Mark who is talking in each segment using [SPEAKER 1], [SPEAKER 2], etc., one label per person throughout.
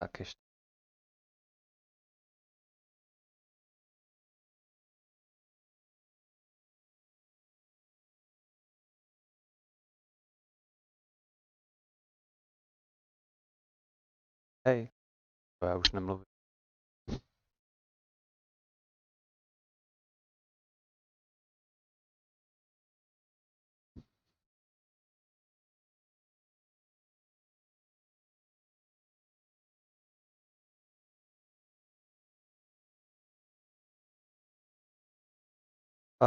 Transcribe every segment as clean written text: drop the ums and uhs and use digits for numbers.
[SPEAKER 1] Tak ještě. Hej, to já už nemluvím. A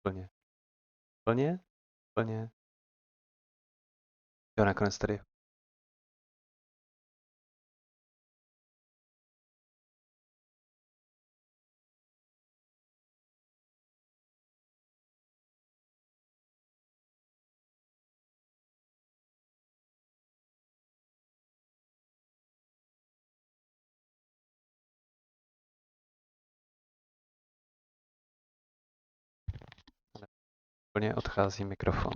[SPEAKER 1] plně. Plně? Plně. Jo, nakonec tady. Plně odchází mikrofon.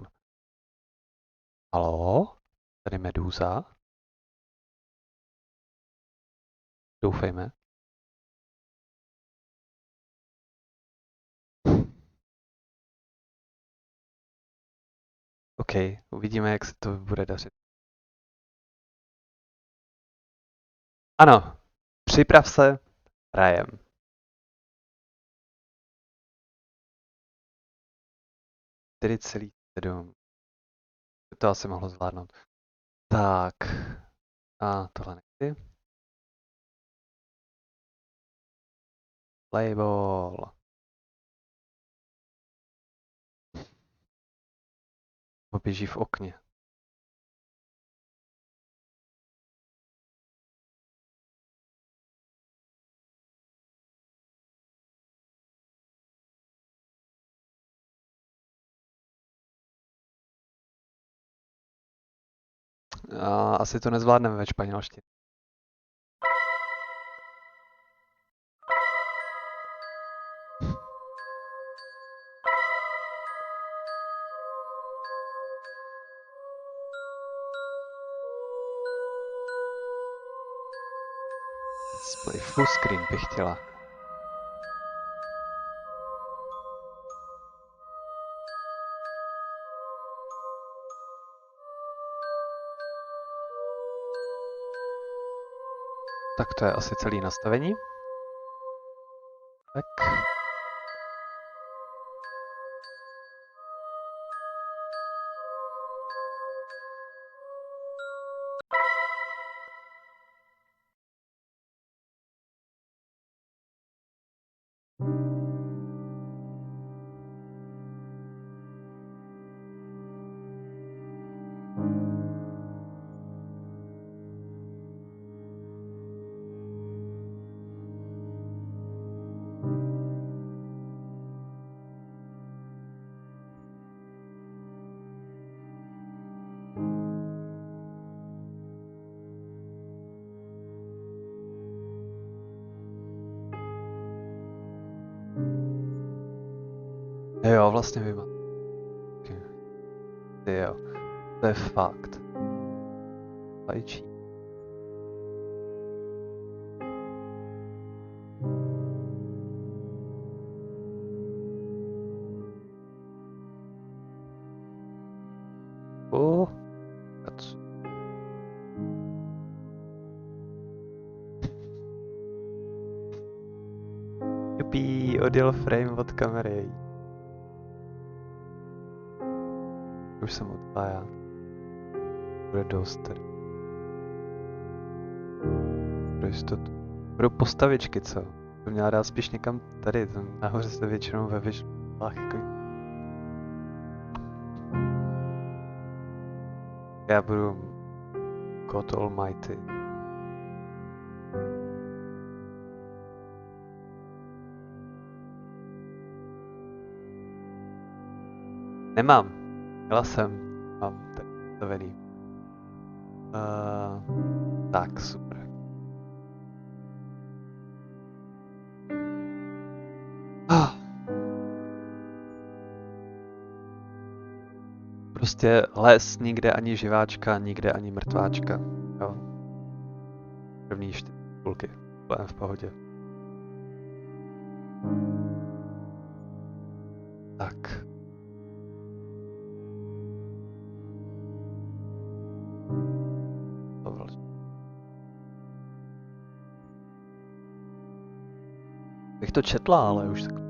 [SPEAKER 1] Haló? Tady Medúza? Doufejme. OK, uvidíme, jak se to bude dařit. Ano, připrav se, hrajem. Celý 7. To asi mohlo zvládnout. Tak. A tohle nechci. Playball. Poběží v okně. A asi to nezvládneme ve španělštině. Display full screen bych chtěla. Tak to je asi celé nastavení. Tak. Jo, vlastně vím. Jo, to je fakt. Fajčí. Jupí, odjel frame od kamery. Už jsem odpájá. Bude dost tady. Pro jistotu. Budou postavičky, co? To měla dát spíš někam tady, tam nahoře se většinou ve vyšlách jako... Já budu God Almighty. Nemám. Měla jsem. Mám tak postavený. Tak, super. Prostě les, nikde ani živáčka, nikde ani mrtváčka. Jo. První 4 půlky. Budeme v pohodě. Tak. Bych to četla, ale už tak.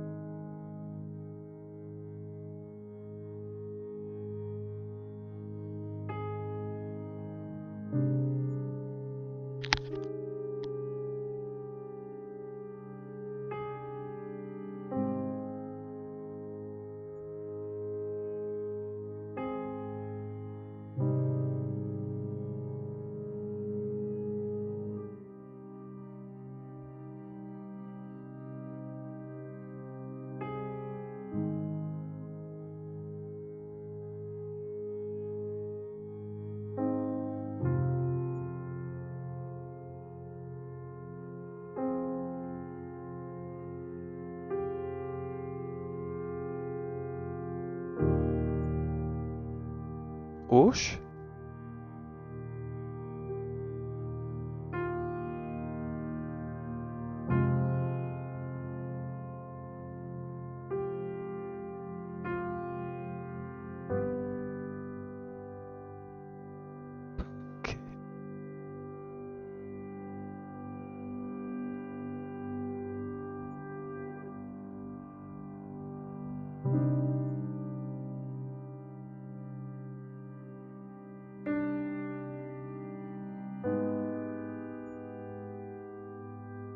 [SPEAKER 1] Už?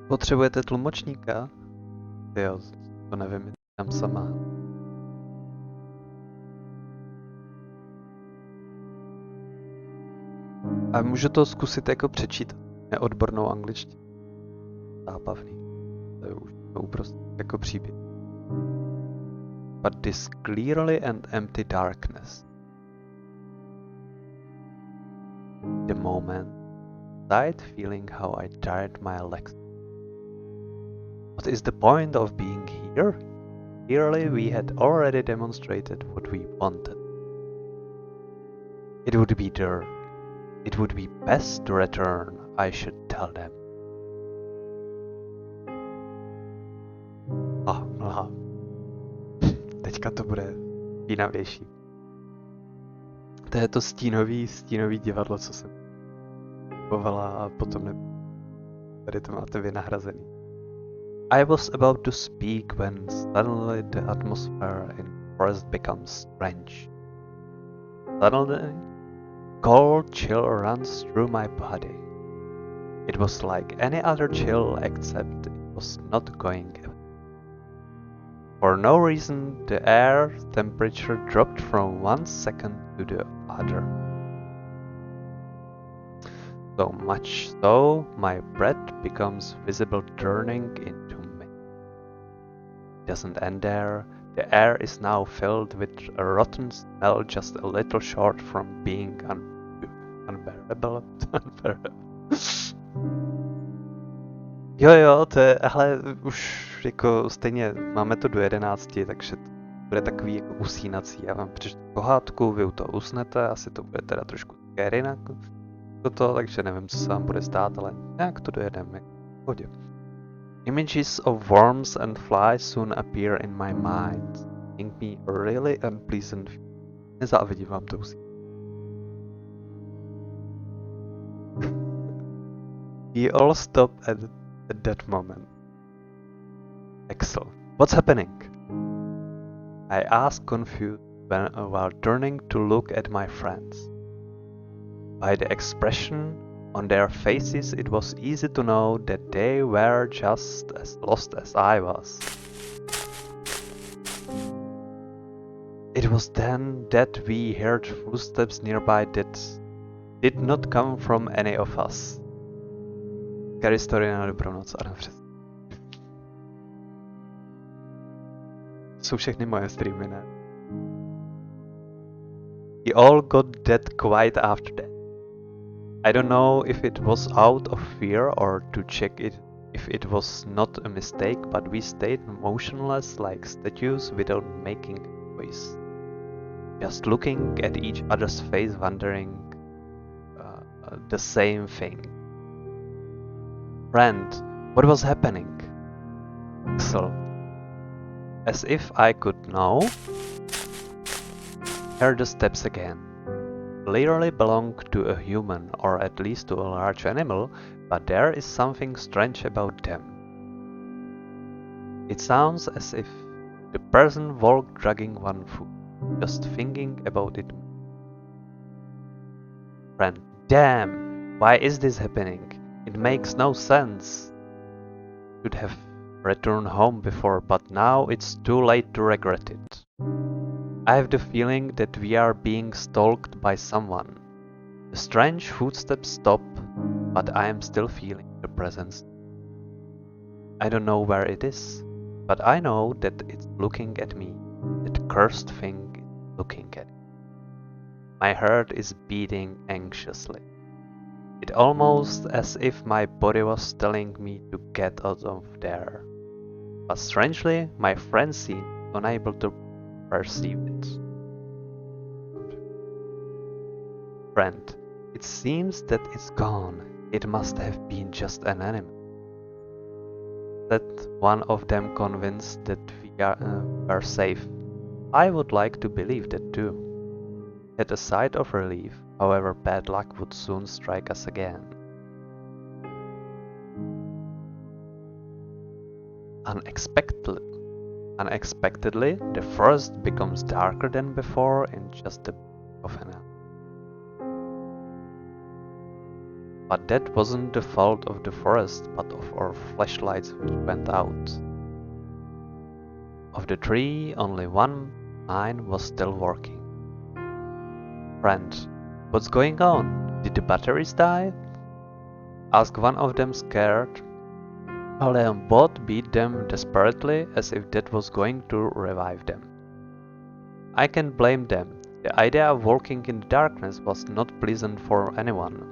[SPEAKER 1] Potřebujete tlumočníka? Jo, to nevím, tam sama. A můžu to zkusit jako přečítat neodbornou angličtinu. Zábavný. To je už prostě jako příběh. But this clearly and empty darkness. The moment, died feeling how I tired my legs. What is the point of being here? Clearly we had already demonstrated what we wanted. It would be there. It would be best to return, I should tell them. Mlha. Teďka to bude pínavější. To je to stínový divadlo, co jsem kupovala a potom ne... Tady to máte vy nahrazený. I was about to speak when suddenly the atmosphere in the forest becomes strange. Suddenly, cold chill runs through my body. It was like any other chill except it was not going away. For no reason, the air temperature dropped from 1 second to the other. So much so, my breath becomes visible turning into me. It doesn't end there. The air is now filled with a rotten smell just a little short from being unbearable. Jo, to je, hele, už jako stejně máme to do 11, takže to bude takový jako usínací. Já vám přečtu pohádku, vy u toho usnete, asi to bude teda trošku scary na toto, takže nevím, co se vám bude stát, ale nějak to dojedeme. Hodě. Images of worms and flies soon appear in my mind, making me a really unpleasant feeling. Nezávidím vám to usínat. We all stop at that moment. Axel, what's happening? I ask confused while turning to look at my friends. By the expression on their faces, it was easy to know that they were just as lost as I was. It was then that we heard footsteps nearby that did not come from any of us. Scary story na dobrou noc, ano, přesně. Jsou všechny moje streamy, ne? We all got dead quiet after that. I don't know if it was out of fear or to check it if it was not a mistake, but we stayed motionless like statues without making a noise. just looking at each other's face, wondering the same thing. Friend, what was happening? Axel, as if I could know, heard the steps again. Clearly belong to a human, or at least to a large animal, but there is something strange about them. It sounds as if the person walked dragging one foot, just thinking about it. Friend, damn! Why is this happening? It makes no sense. Should have returned home before, but now it's too late to regret it. I have the feeling that we are being stalked by someone. The strange footsteps stop, but I am still feeling the presence. I don't know where it is, but I know that it's looking at me. That cursed thing is looking at me. My heart is beating anxiously. It almost as if my body was telling me to get out of there. But strangely, my friend seemed unable to perceive it. Friend, it seems that it's gone. It must have been just an animal. That one of them convinced that we are safe. I would like to believe that too. At a sight of relief, however, bad luck would soon strike us again. Unexpectedly, the forest becomes darker than before in just a blink of an eye. But that wasn't the fault of the forest, but of our flashlights which went out. Of the three, only mine was still working. Friend, what's going on? Did the batteries die? Asked one of them scared. Leon both beat them desperately as if that was going to revive them. I can't blame them. The idea of walking in the darkness was not pleasant for anyone.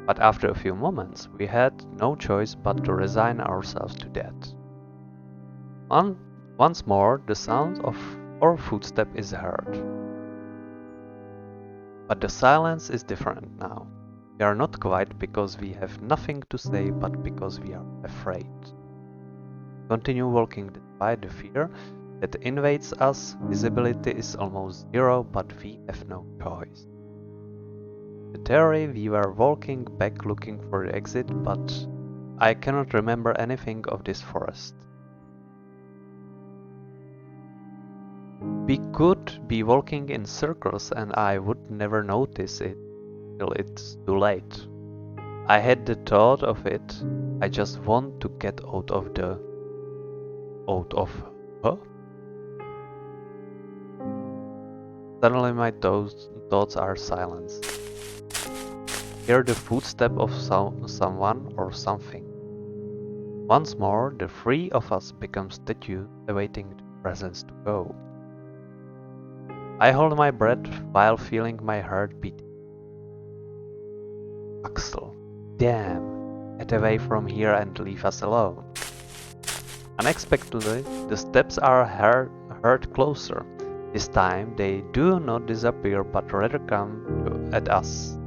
[SPEAKER 1] But after a few moments, we had no choice but to resign ourselves to that. Once more, the sound of our footstep is heard. But the silence is different now. We are not quiet because we have nothing to say, but because we are afraid. Continue walking despite the fear that invades us. Visibility is almost zero, but we have no choice. In theory, we were walking back looking for the exit, but I cannot remember anything of this forest. We could be walking in circles and I would never notice it till it's too late. I had the thought of it. I just want to get out of huh? Suddenly my thoughts are silenced. Hear the footstep of someone or something. Once more, the three of us become statues awaiting the presence to go. I hold my breath while feeling my heart beating. Axel, damn, get away from here and leave us alone. Unexpectedly, the steps are heard closer. This time they do not disappear but rather come at us.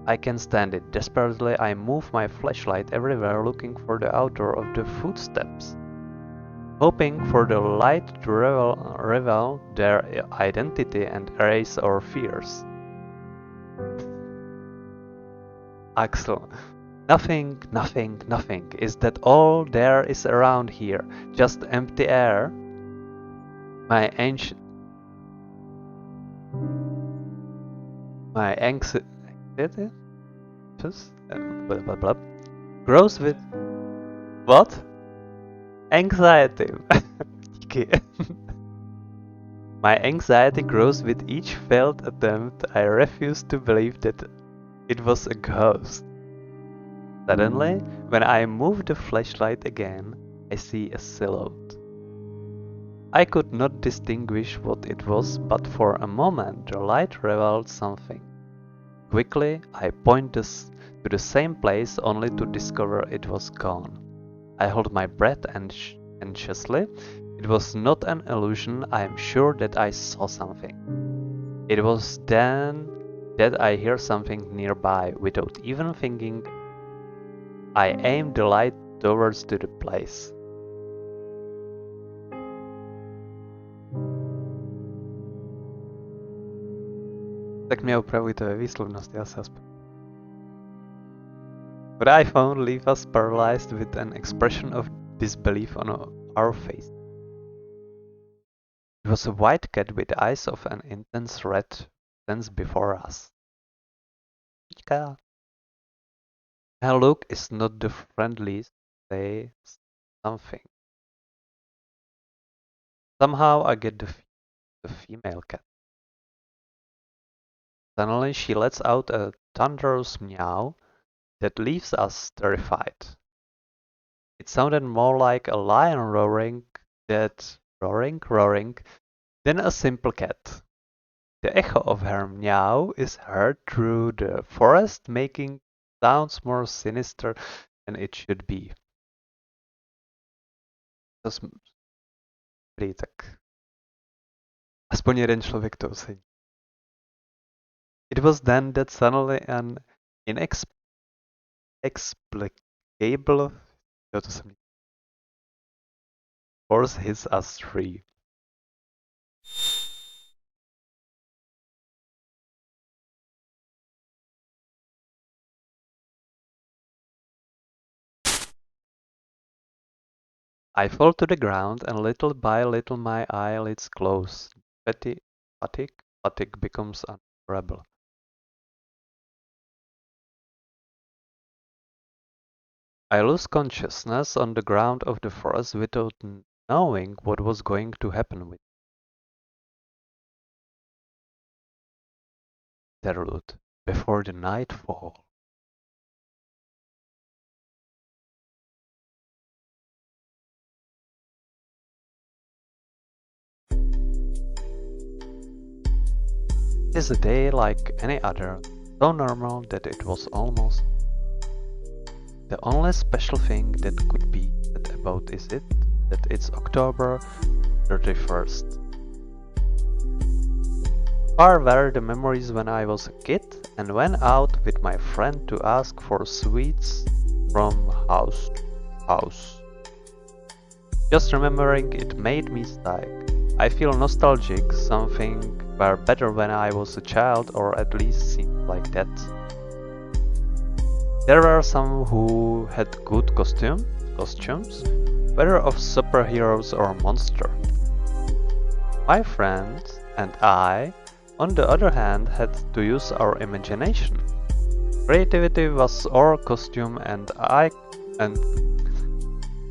[SPEAKER 1] I can't stand it. Desperately I move my flashlight everywhere looking for the author of the footsteps, hoping for the light to reveal their identity and erase our fears. Axel, nothing. Is that all there is around here? Just empty air? My anxiety grows with what? Anxiety. My anxiety grows with each failed attempt. I refuse to believe that it was a ghost. Suddenly, when I move the flashlight again, I see a silhouette. I could not distinguish what it was, but for a moment the light revealed something. Quickly, I point to the same place only to discover it was gone. I hold my breath anxiously. It was not an illusion. I am sure that I saw something. It was then that I heard something nearby. Without even thinking, I aimed the light towards to the place. Tak mě opravujte ve výslovnosti, asi aspoň. But I found leave us paralyzed with an expression of disbelief on our face. It was a white cat with eyes of an intense red stands before us. Her look is not the friendliest, say something. Somehow I get the female cat. Suddenly she lets out a thunderous meow that leaves us terrified. It sounded more like a lion roaring than a simple cat. The echo of her meow is heard through the forest, making sounds more sinister than it should be. To dobrý, tak aspoň jeden člověk to ocení. It was then that suddenly an inexplicable force hits us three. I fall to the ground, and little by little my eyelids close. Fatigue becomes unbearable. I lose consciousness on the ground of the forest without knowing what was going to happen with the route before the nightfall. It is a day like any other, so normal that it was almost the only special thing that could be said about is it that it's October 31st. Far were the memories when I was a kid and went out with my friend to ask for sweets from house to house. Just remembering it made me sigh. I feel nostalgic, something were better when I was a child, or at least seemed like that. There were some who had good costumes, whether of superheroes or monsters. My friend and I, on the other hand, had to use our imagination. Creativity was our costume,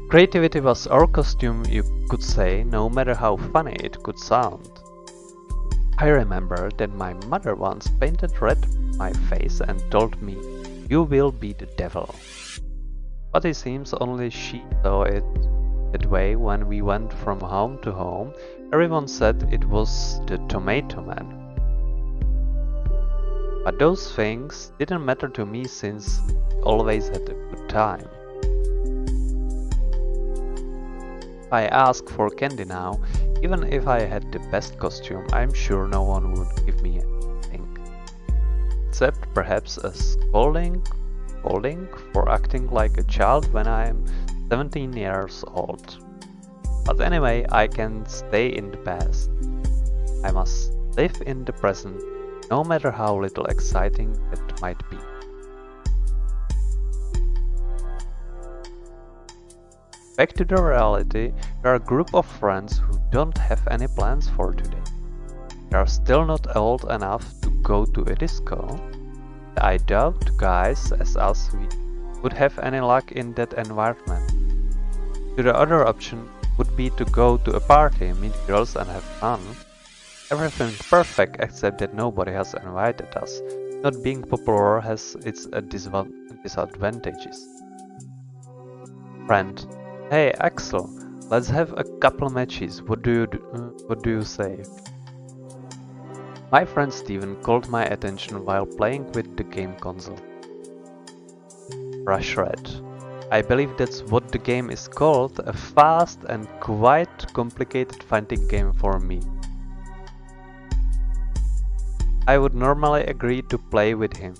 [SPEAKER 1] creativity was our costume, you could say, no matter how funny it could sound. I remember that my mother once painted red my face and told me, "You will be the devil." But it seems only she saw it that way when we went from home to home. Everyone said it was the Tomato Man. But those things didn't matter to me since I always had a good time. If I ask for candy now, even if I had the best costume, I'm sure no one would give me anything. Except perhaps a scolding for acting like a child when I'm 17 years old. But anyway, I can't stay in the past. I must live in the present, no matter how little exciting it might be. Back to the reality, we are a group of friends who don't have any plans for today. They are still not old enough to go to a disco. I doubt guys as us would have any luck in that environment. The other option would be to go to a party, meet girls and have fun. Everything perfect except that nobody has invited us. Not being popular has its disadvantages. Friend: "Hey Axel, let's have a couple matches, what do you say?" My friend Steven called my attention while playing with the game console. Rush Red. I believe that's what the game is called, a fast and quite complicated fighting game for me. I would normally agree to play with him,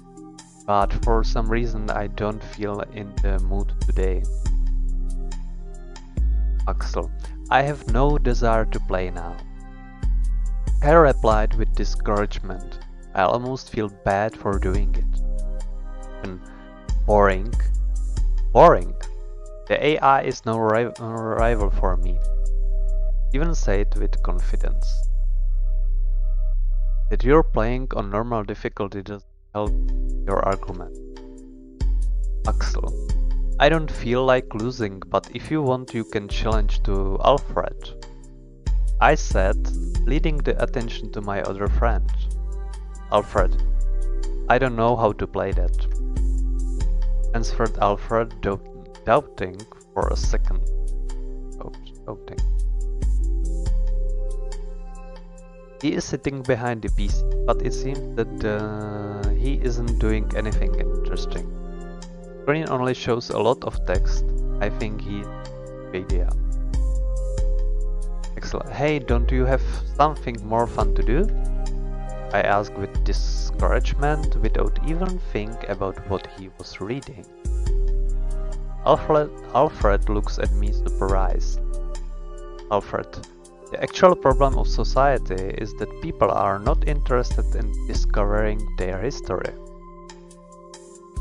[SPEAKER 1] but for some reason I don't feel in the mood today. Axel, I have no desire to play now. I replied with discouragement. I almost feel bad for doing it. And boring. Boring. The AI is no rival for me. Even say it with confidence. That you're playing on normal difficulty doesn't help your argument. Axel, I don't feel like losing, but if you want you can challenge to Alfred. I said, leading the attention to my other friend. Alfred, I don't know how to play that. Answered Alfred, doubting for a second. Doubting. He is sitting behind the PC, but it seems that he isn't doing anything interesting. Screen only shows a lot of text. I think he's idea. Excellent. Hey, don't you have something more fun to do? I asked with discouragement without even think about what he was reading. Alfred looks at me surprised. Alfred, the actual problem of society is that people are not interested in discovering their history.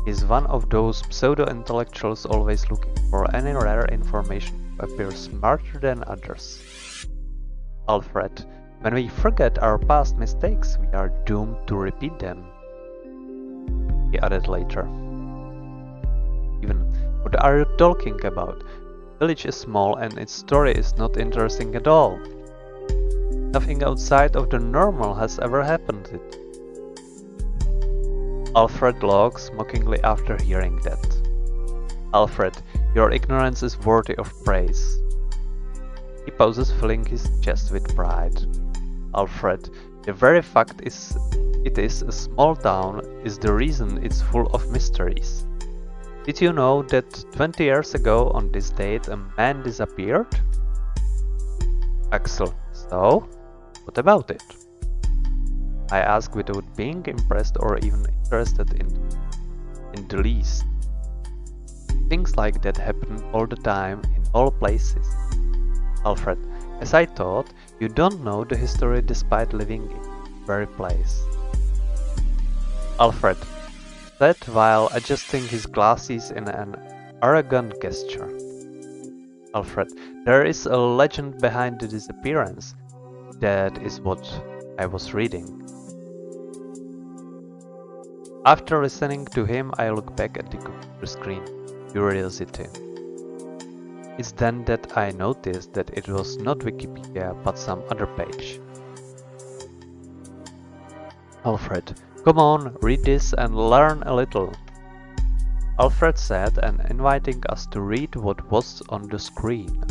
[SPEAKER 1] He's one of those pseudo-intellectuals always looking for any rare information to appear smarter than others. Alfred, when we forget our past mistakes, we are doomed to repeat them. He added later. Even, what are you talking about? The village is small and its story is not interesting at all. Nothing outside of the normal has ever happened. Alfred logs mockingly after hearing that. Alfred, your ignorance is worthy of praise. He pauses, filling his chest with pride. Alfred, the very fact it is a small town is the reason it's full of mysteries. Did you know that 20 years ago on this date a man disappeared? Axel, so? What about it? I asked without being impressed or even interested in the least. Things like that happen all the time in all places. Alfred, as I thought, you don't know the history despite living in the very place. Alfred said while adjusting his glasses in an arrogant gesture. Alfred, there is a legend behind the disappearance. That is what I was reading. After listening to him, I look back at the computer screen. Curiosity. It's then that I noticed that it was not Wikipedia but some other page. Alfred, come on, read this and learn a little. Alfred said, and inviting us to read what was on the screen.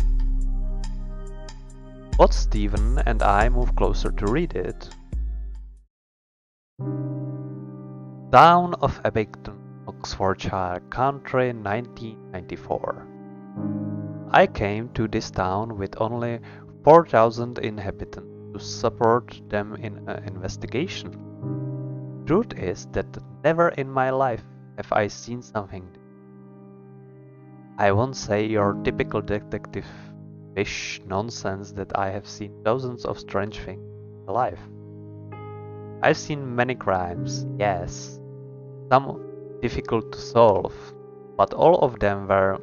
[SPEAKER 1] But Stephen and I moved closer to read it. Town of Abington, Oxfordshire Country, 1994. I came to this town with only 4,000 inhabitants to support them in an investigation. Truth is that never in my life have I seen something. I won't say your typical detective-ish nonsense that I have seen dozens of strange things in my life. I've seen many crimes, yes, some difficult to solve, but all of them were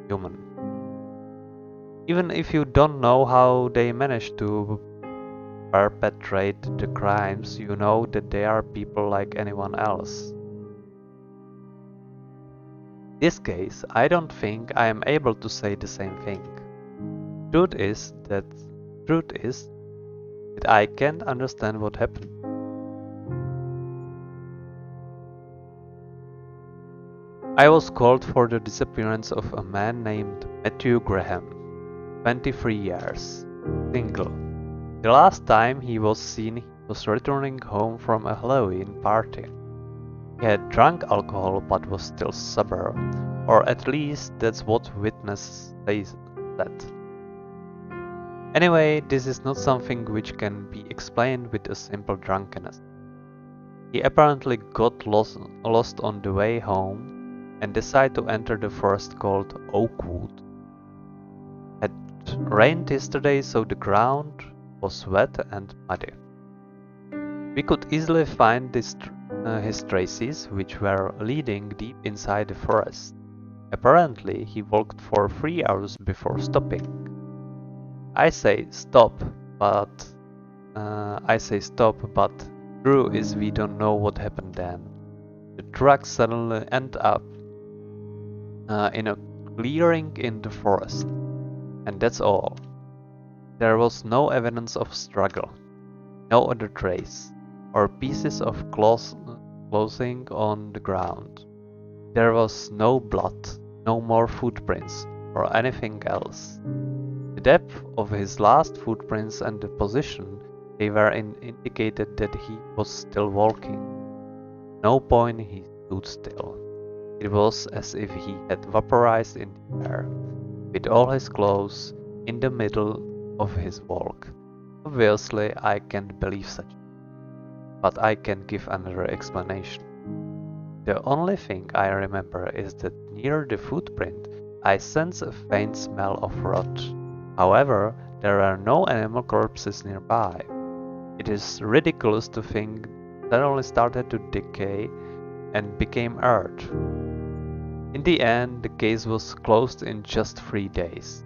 [SPEAKER 1] human. Even if you don't know how they managed to perpetrate the crimes, you know that they are people like anyone else. In this case, I don't think I am able to say the same thing. Truth is that I can't understand what happened. I was called for the disappearance of a man named Matthew Graham, 23 years, single. The last time he was seen, he was returning home from a Halloween party. He had drunk alcohol but was still sober, or at least that's what witnesses said. Anyway, this is not something which can be explained with a simple drunkenness. He apparently got lost on the way home and decided to enter the forest called Oakwood. It rained yesterday, so the ground was wet and muddy. We could easily find his traces, which were leading deep inside the forest. Apparently, he walked for 3 hours before stopping. I say stop, but true is we don't know what happened then. The truck suddenly ended up in a clearing in the forest, and that's all. There was no evidence of struggle, no other trace, or pieces of clothing on the ground. There was no blood, no more footprints, or anything else. The depth of his last footprints and the position they were in indicated that he was still walking. No point he stood still. It was as if he had vaporized in the air, with all his clothes in the middle of his walk. Obviously, I can't believe such, but I can give another explanation. The only thing I remember is that near the footprint I sense a faint smell of rot. However, there are no animal corpses nearby. It is ridiculous to think that only started to decay and became earth. In the end, the case was closed in just 3 days.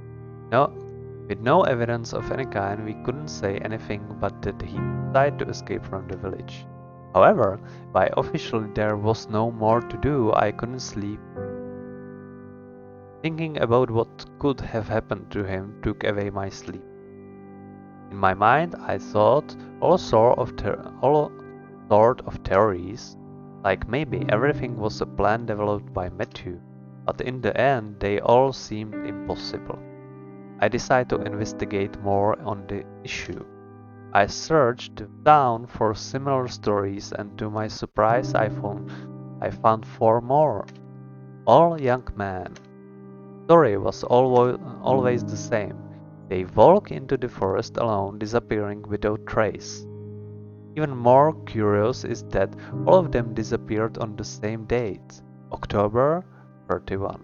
[SPEAKER 1] With no evidence of any kind, we couldn't say anything but that he decided to escape from the village. However, by officially there was no more to do. I couldn't sleep. Thinking about what could have happened to him took away my sleep. In my mind, I thought all sort of theories, like maybe everything was a plan developed by Matthew, but in the end they all seemed impossible. I decided to investigate more on the issue. I searched the town for similar stories, and to my surprise I found 4 more, all young men. The story was always the same. They walk into the forest alone, disappearing without trace. Even more curious is that all of them disappeared on the same date, October 31.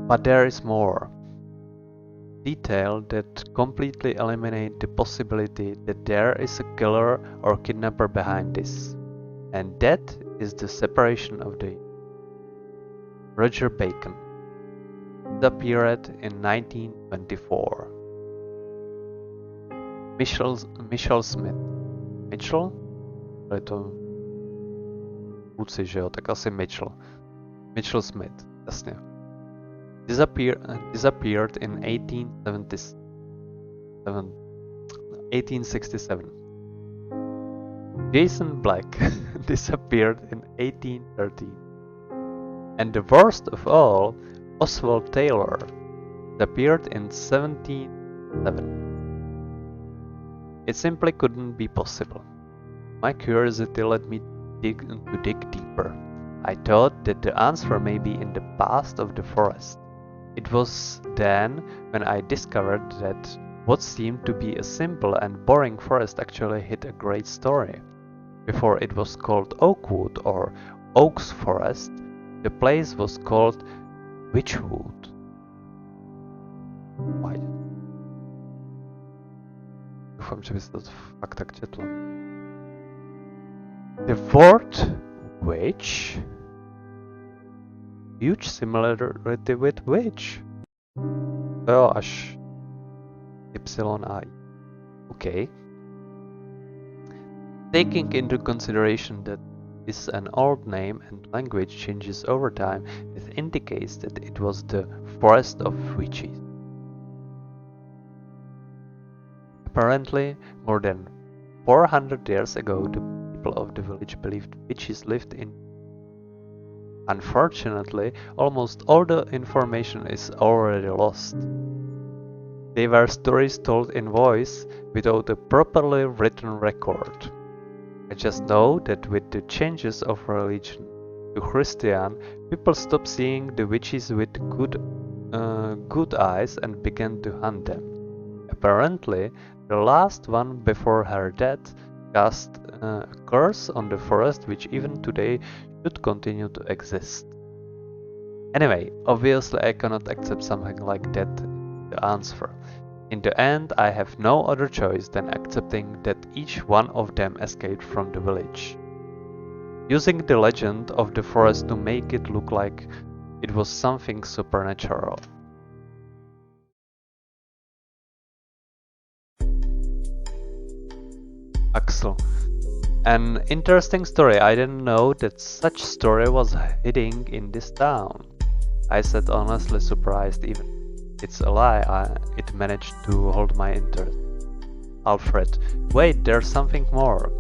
[SPEAKER 1] But there is more. Detail that completely eliminate the possibility that there is a killer or kidnapper behind this. And that is the separation of the Roger Bacon disappeared in 1924. Michelle Smith. Mitchell? Je to vůdci, že jo? Tak asi Mitchell. Mitchell Smith, jasně. Disappeared in 1867. Jason Black disappeared in 1813. And the worst of all, Oswald Taylor disappeared in 1707. It simply couldn't be possible. My curiosity led me to dig deeper. I thought that the answer may be in the past of the forest. It was then when I discovered that what seemed to be a simple and boring forest actually hid a great story. Before it was called Oakwood or Oaks Forest, the place was called Witchwood. Why? Doufám, že byste to fakt tak četl. The word witch? Huge similarity with witch. Jo, až Y-I. Okay. Taking into consideration that is an old name and language changes over time, it indicates that it was the Forest of Witches. Apparently, more than 400 years ago, the people of the village believed witches lived in. Unfortunately, almost all the information is already lost. They were stories told in voice without a properly written record. I just know that with the changes of religion to Christian, people stopped seeing the witches with good eyes and began to hunt them. Apparently, the last one before her death cast a curse on the forest which even today should continue to exist. Anyway, obviously I cannot accept something like that the answer. In the end, I have no other choice than accepting that each one of them escaped from the village, using the legend of the forest to make it look like it was something supernatural. Axel. An interesting story. I didn't know that such story was hiding in this town. I said, honestly surprised. Even it's a lie, it managed to hold my interest. Alfred. Wait, there's something more.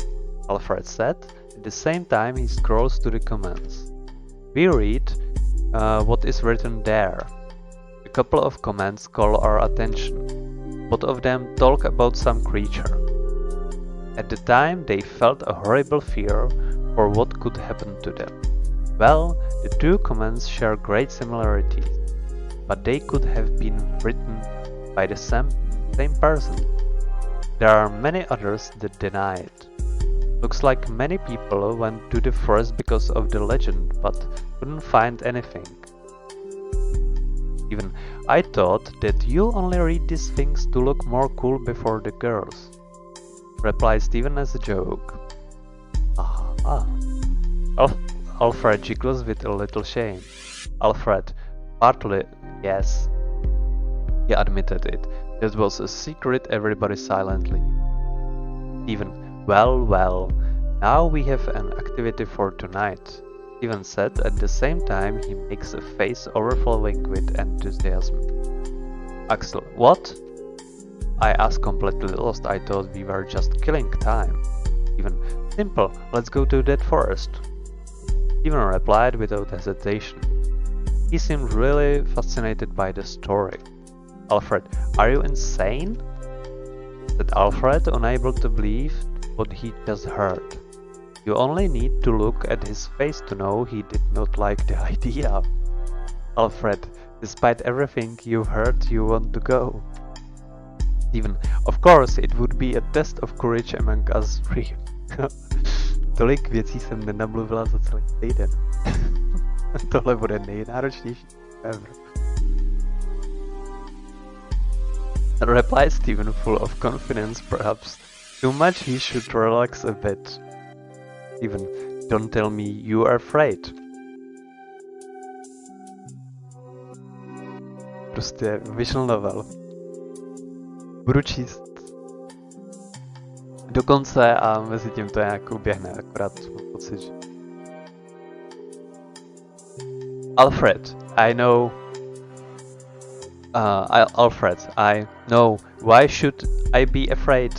[SPEAKER 1] Alfred said. At the same time he scrolls to the comments. We read what is written there. A couple of comments call our attention. Both of them talk about some creature. At the time they felt a horrible fear for what could happen to them. Well, the two comments share great similarities, but they could have been written by the same person. There are many others that deny it. Looks like many people went to the forest because of the legend, but couldn't find anything. Even I thought that you only read these things to look more cool before the girls. Replied Stephen as a joke. Ah. Alfred jiggles with a little shame. Alfred, partly, yes. He admitted it. That was a secret everybody silently knew. Stephen, well, now we have an activity for tonight. Stephen said. At the same time he makes a face overflowing with enthusiasm. Axel, what? I asked, completely lost. I thought we were just killing time. Stephen, simple, let's go to that forest. Stephen replied without hesitation. He seemed really fascinated by the story. Alfred, are you insane? Said Alfred, unable to believe what he just heard. You only need to look at his face to know he did not like the idea. Alfred, despite everything you've heard, you want to go. Stephen, of course, it would be a test of courage among us three. Tolik věcí jsem nenamluvila za celý týden. Tohle bude nejnáročnější ever. Replied Stephen, full of confidence, perhaps too much. He should relax a bit. Stephen, don't tell me you are afraid. Prostě visual novel. Budu číst do konce a mezi tím to nějak uběhne, akorát mám pocit, že... Alfred, I know... Alfred, I know. Why should I be afraid?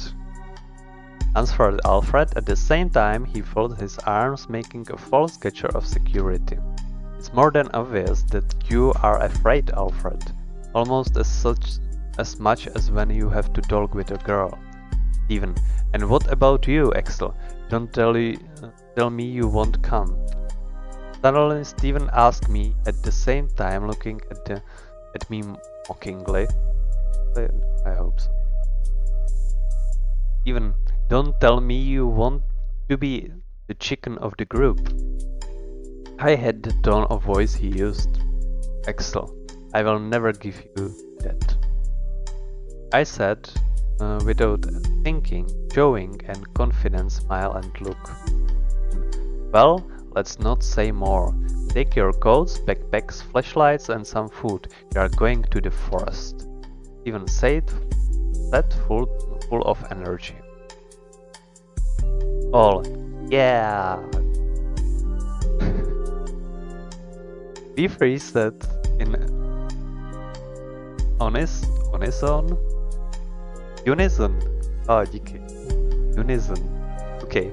[SPEAKER 1] Answered Alfred. At the same time he folded his arms, making a false gesture of security. It's more than obvious that you are afraid, Alfred. Almost as much as when you have to talk with a girl. Stephen, and what about you, Axel? Don't tell me you won't come. Suddenly Stephen asked me, at the same time looking at me mockingly. I hope so. Stephen, don't tell me you want to be the chicken of the group. I had the tone of voice he used. Axel, I will never give you that. I said, without thinking, showing a confident smile and look. Well, let's not say more. Take your coats, backpacks, flashlights and some food. We are going to the forest. Stephen said, full of energy. All, yeah. We three said in unison. Oh, díky. Unison. Okay.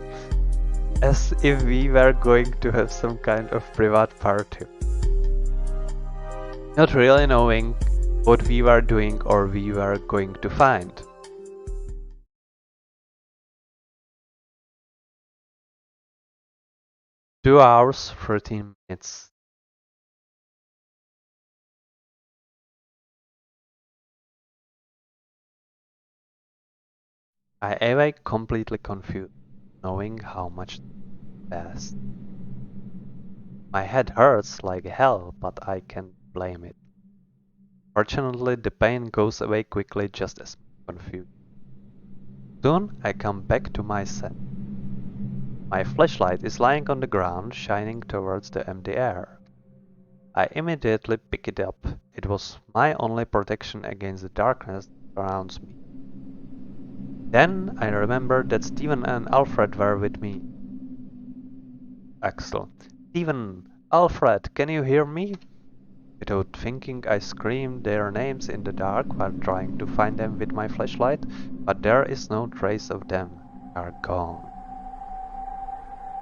[SPEAKER 1] As if we were going to have some kind of private party. Not really knowing what we were doing or we were going to find. Two hours, 13 minutes. I awake completely confused. knowing how much passed. My head hurts like hell, but I can't blame it. Fortunately, the pain goes away quickly, just as confused. Soon I come back to my set. My flashlight is lying on the ground, shining towards the empty air. I immediately pick it up. It was my only protection against the darkness that surrounds me. Then I remember that Stephen and Alfred were with me. Excellent. Stephen, Alfred, can you hear me? Without thinking, I scream their names in the dark while trying to find them with my flashlight, but there is no trace of them. They are gone.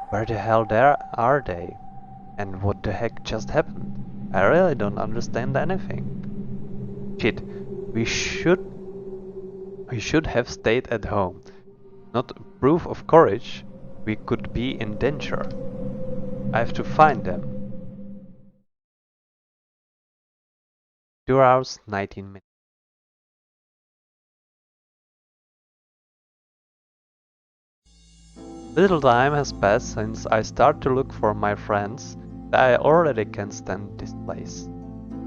[SPEAKER 1] Where the hell are they? And what the heck just happened? I really don't understand anything. Shit, we should have stayed at home. Not proof of courage, we could be in danger. I have to find them. 2 hours, 19 minutes. Little time has passed since I start to look for my friends. I already can't stand this place.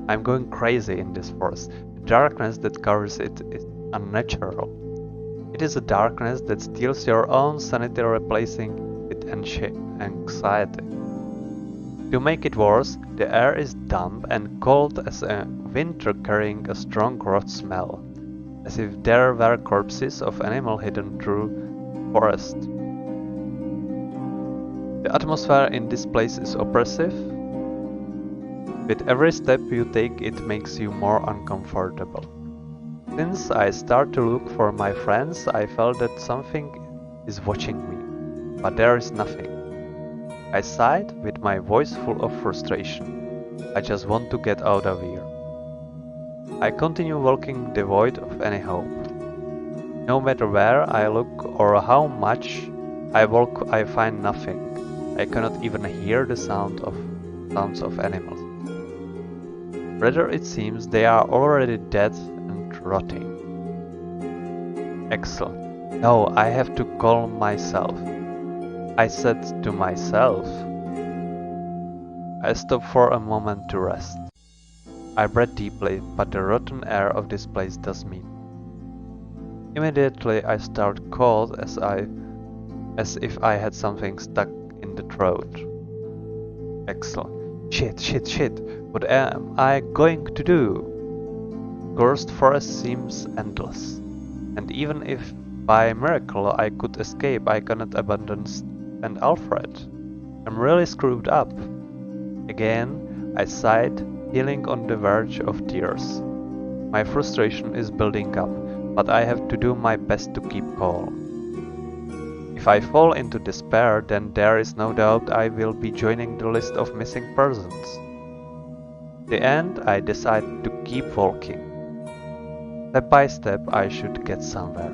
[SPEAKER 1] I'm going crazy in this forest. The darkness that covers it is unnatural. It is a darkness that steals your own sanity, replacing it with anxiety. To make it worse, the air is damp and cold as a winter carrying a strong rot smell, as if there were corpses of animals hidden through forest. The atmosphere in this place is oppressive. With every step you take, it makes you more uncomfortable. Since I start to look for my friends, I felt that something is watching me, but there is nothing. I sighed with my voice full of frustration. I just want to get out of here. I continue walking devoid of any hope. No matter where I look or how much I walk, I find nothing. I cannot even hear the sounds of animals. Rather, it seems they are already dead and rotting. Excellent. No, I have to calm myself. I said to myself. I stop for a moment to rest. I breathe deeply, but the rotten air of this place does me. Immediately I start cold as if I had something stuck in the throat. Excellent. Shit. What am I going to do? Cursed forest seems endless. And even if by miracle I could escape, I cannot abandon and Alfred. I'm really screwed up. Again, I sighed, feeling on the verge of tears. My frustration is building up, but I have to do my best to keep calm. If I fall into despair, then there is no doubt I will be joining the list of missing persons. In the end, I decide to keep walking. Step by step, I should get somewhere.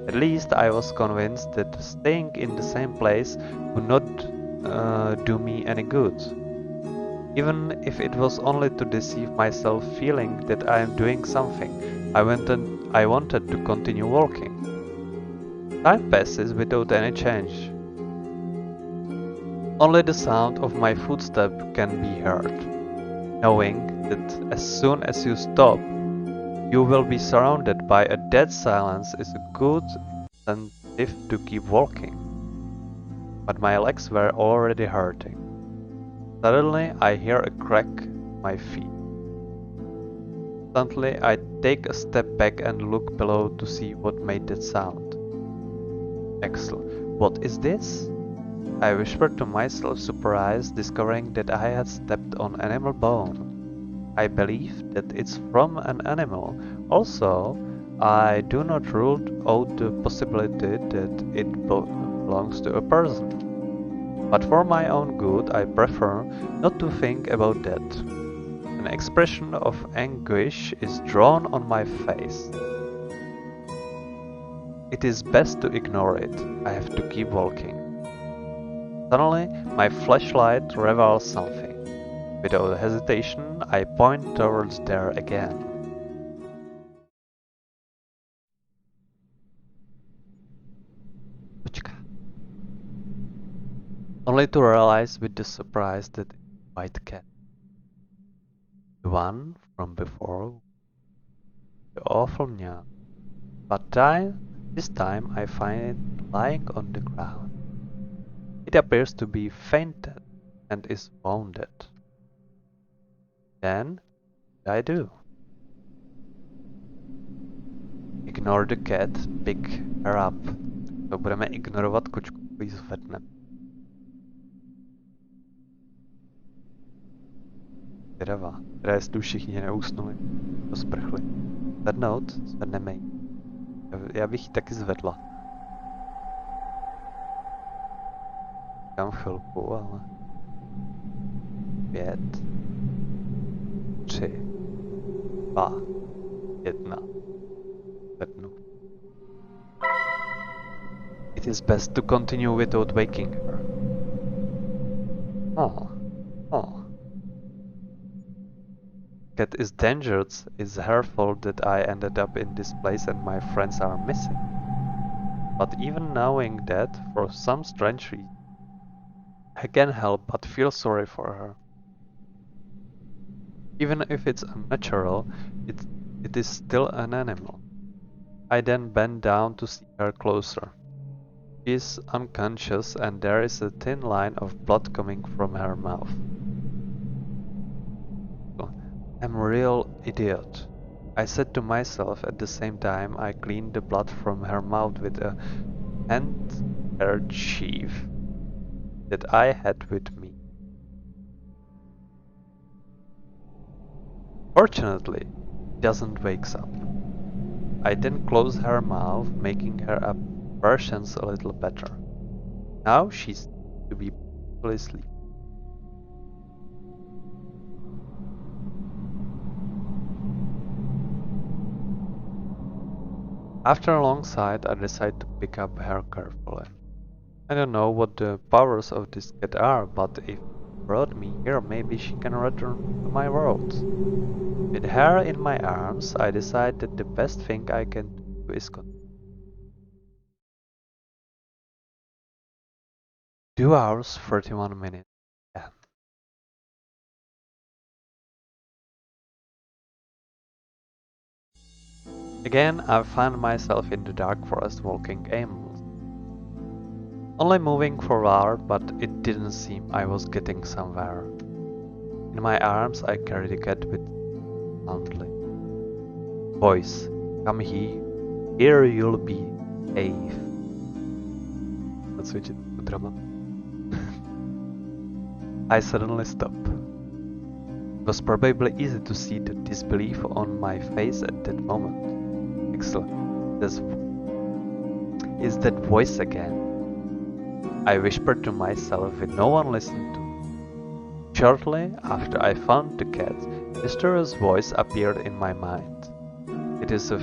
[SPEAKER 1] At least I was convinced that staying in the same place would not do me any good. Even if it was only to deceive myself, feeling that I am doing something, I wanted to continue walking. Time passes without any change. Only the sound of my footsteps can be heard, knowing that as soon as you stop, you will be surrounded by a dead silence is a good incentive to keep walking. But my legs were already hurting. Suddenly I hear a crack at my feet. Suddenly I take a step back and look below to see what made that sound. Excellent. What is this? I whispered to myself, surprised, discovering that I had stepped on animal bone. I believe that it's from an animal. Also, I do not rule out the possibility that it belongs to a person. But for my own good, I prefer not to think about that. An expression of anguish is drawn on my face. It is best to ignore it. I have to keep walking. Suddenly, my flashlight reveals something. Without hesitation, I point towards there again. Počka. only to realize with the surprise that it's a white cat. The one from before, the awful meow. But this time I find it lying on the ground. It appears to be fainted and is wounded. Then I do. Ignore the cat, pick her up. To budeme ignorovat kočku, ji zvedneme. Zvědavá, teda jestli už všichni neusnuli, to sprchli. Zvednout, zvedneme ji. Já bych ji taky zvedla. Dám chvilku, ale... 5, 3, 2, 1. Zvednu. It is best to continue without waking her. Oh. Cat is dangerous. It's her fault that I ended up in this place and my friends are missing. But even knowing that, for some strange reason, I can't help but feel sorry for her. Even if it's unnatural, it is still an animal. I then bend down to see her closer. She is unconscious and there is a thin line of blood coming from her mouth. I'm a real idiot, I said to myself at the same time I cleaned the blood from her mouth with a handkerchief that I had with me. Fortunately, she doesn't wake up. I then close her mouth, making her abrasions a little better. Now she's to be peacefully asleep. After a long sight, I decide to pick up her carefully. I don't know what the powers of this cat are, but if she brought me here, maybe she can return to my world. With her in my arms, I decide that the best thing I can do is continue. 2 hours, 31 minutes. Yeah. Again, I found myself in the dark forest walking aimlessly. Only moving forward, but it didn't seem I was getting somewhere. In my arms, I carried the cat with soundly. Voice, come here. Here you'll be safe. Let's switch it to drama. I suddenly stopped. It was probably easy to see the disbelief on my face at that moment. Excellent. Is that voice again? I whispered to myself with no one listened to. Shortly after I found the cat, a mysterious voice appeared in my mind. It is a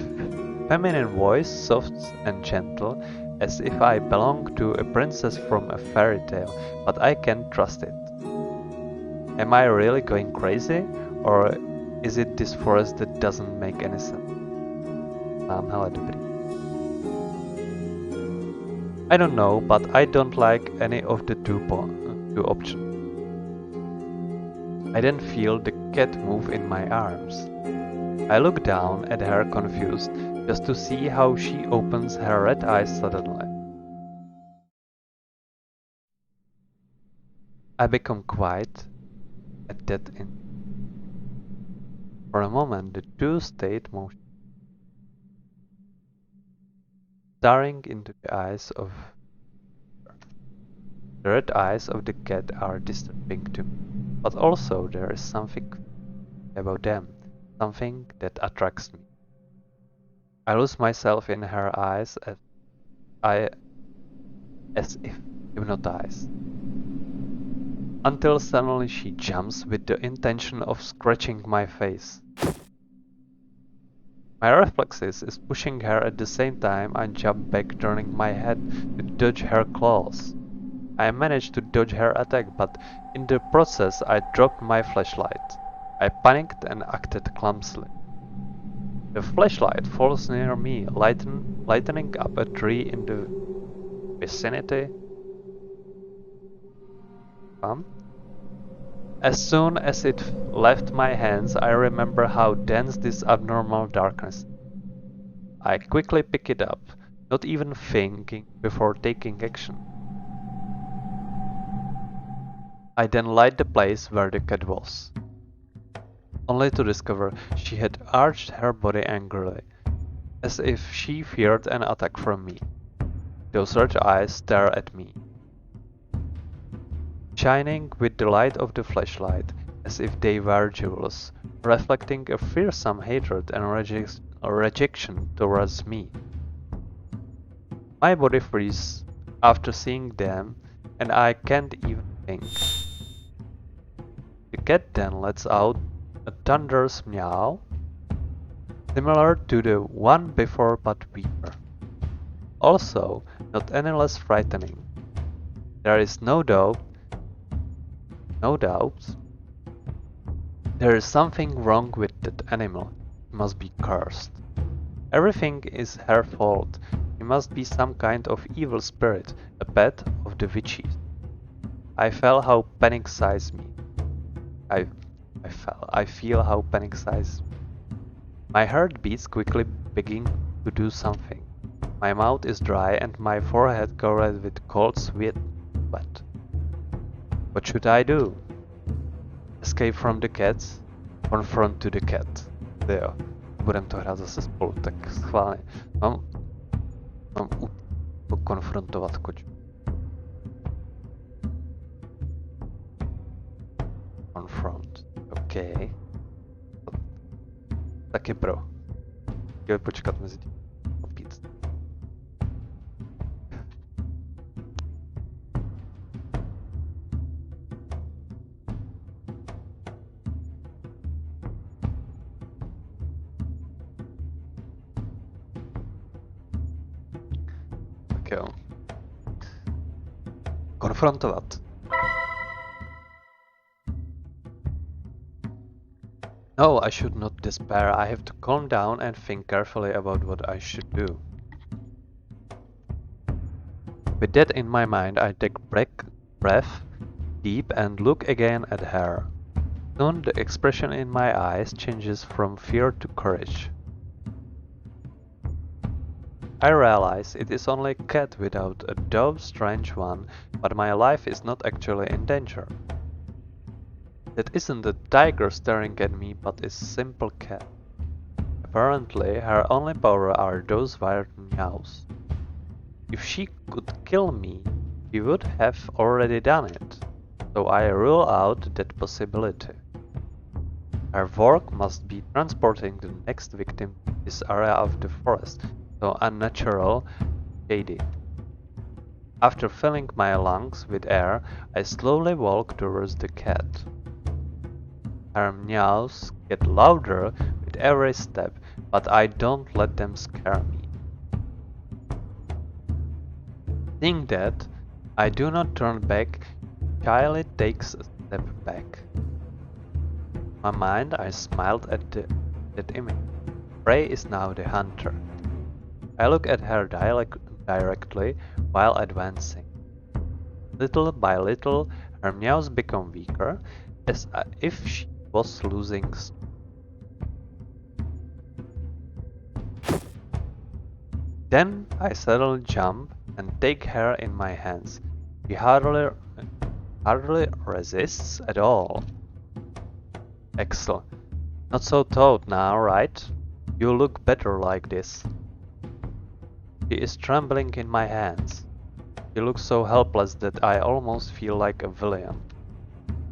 [SPEAKER 1] feminine voice, soft and gentle, as if I belonged to a princess from a fairy tale, but I can't trust it. Am I really going crazy, or is it this forest that doesn't make any sense? Hele, dobrý. I don't know, but I don't like any of the two options. I then feel the cat move in my arms. I look down at her confused, just to see how she opens her red eyes suddenly. I become quiet at that instant. For a moment the two stayed motionless, staring into the eyes of her. The red eyes of the cat are disturbing to me, but also there is something about them, something that attracts me. I lose myself in her eyes as if hypnotized. Until suddenly she jumps with the intention of scratching my face. My reflexes is pushing her at the same time I jump back, turning my head to dodge her claws. I managed to dodge her attack, but in the process I dropped my flashlight. I panicked and acted clumsily. The flashlight falls near me, lightening up a tree in the vicinity. fun. As soon as it left my hands, I remember how dense this abnormal darkness is. I quickly pick it up, not even thinking before taking action. I then light the place where the cat was, only to discover she had arched her body angrily, as if she feared an attack from me. Those red eyes stare at me, shining with the light of the flashlight, as if they were jewels, reflecting a fearsome hatred and rejection towards me. My body freezes after seeing them, and I can't even think. The cat then lets out a thunderous meow, similar to the one before but weaker. Also, not any less frightening. There is no doubt, there is something wrong with that animal. It must be cursed. Everything is her fault. He must be some kind of evil spirit, a pet of the witches. I feel how panic seizes me. I feel how panic seizes me. My heart beats quickly, begging to do something. My mouth is dry and my forehead covered with cold sweat. What should I do? Escape from the cat? Confront to the cat. Jo, budem to hrát zase spolu, tak schválně. Mám konfrontovat kočku. Confront. OK. Taky pro. Chtěl počkat mezi tím. Opít. Tak jo. Konfrontovat. No, I should not despair. I have to calm down and think carefully about what I should do. With that in my mind, I take breath deep and look again at her. Soon the expression in my eyes changes from fear to courage. I realize it is only a cat without a dove strange one, but my life is not actually in danger. That isn't a tiger staring at me, but a simple cat. Apparently, her only power are those weird meows. If she could kill me, she would have already done it, so I rule out that possibility. Her work must be transporting the next victim to this area of the forest, so unnatural, shady. After filling my lungs with air, I slowly walk towards the cat. Her meows get louder with every step, but I don't let them scare me. Seeing that, I do not turn back, shyly takes a step back. In my mind, I smiled at that image. Prey is now the hunter. I look at her directly while advancing. Little by little, her meows become weaker, as if she was losing strength. Then I suddenly jump and take her in my hands. She hardly resists at all. Excellent. Not so taut now, right? You look better like this. She is trembling in my hands. She looks so helpless that I almost feel like a villain.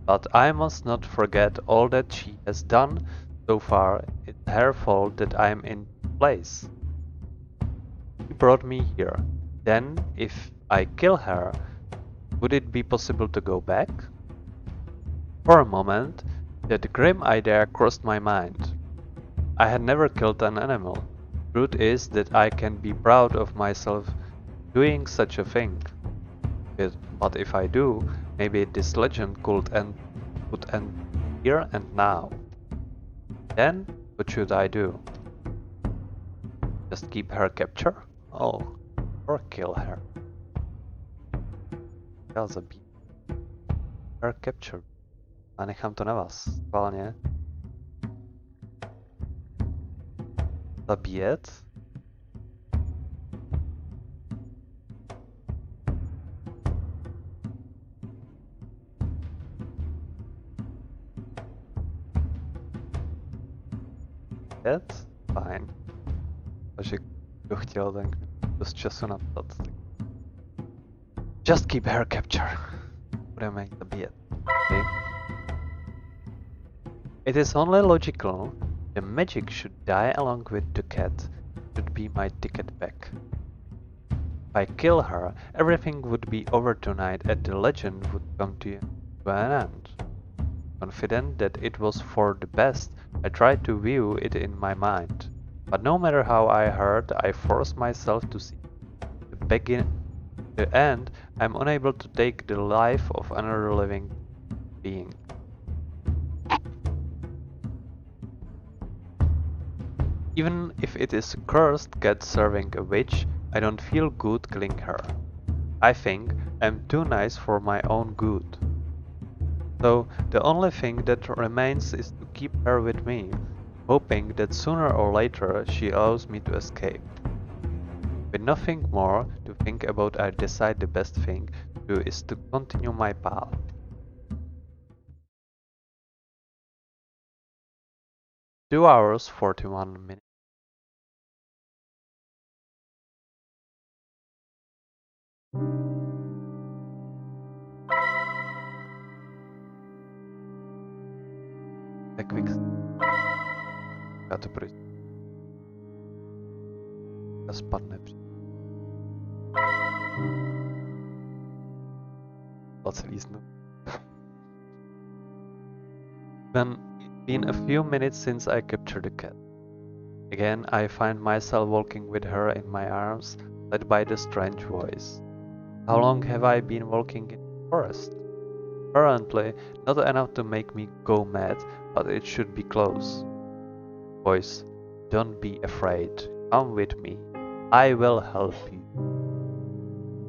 [SPEAKER 1] But I must not forget all that she has done so far. It's her fault that I am in place. She brought me here. Then, if I kill her, would it be possible to go back? For a moment, that grim idea crossed my mind. I had never killed an animal. Truth is that I can be proud of myself doing such a thing. But if I do, maybe this legend could end here and now. Then, what should I do? Just keep her captured? Oh, or kill her. That's a beat. Her capture. A nechám to na vás, schválně. Zabíjet. Zabíjet? Fajn. Takže kdo chtěl, ten dost času napsat. Just keep her capture. Budeme ji zabíjet. Okay. It is only logical. The magic should die along with the cat. Should be my ticket back. If I kill her, everything would be over tonight and the legend would come to an end. Confident that it was for the best, I tried to view it in my mind. But no matter how I heard, I forced myself to see the end. I'm unable to take the life of another living being. Even if it is a cursed cat serving a witch, I don't feel good killing her. I think I'm too nice for my own good. So the only thing that remains is to keep her with me, hoping that sooner or later she allows me to escape. With nothing more to think about, I decide the best thing to do is to continue my path. Two hours 41 minutes. Tak quick. Já to projdu. A spadne. Celý znovu. Then it's been a few minutes since I captured the cat. Again, I find myself walking with her in my arms, led by the strange voice. How long have I been walking in the forest? Apparently, not enough to make me go mad, but it should be close. Voice, don't be afraid. Come with me. I will help you.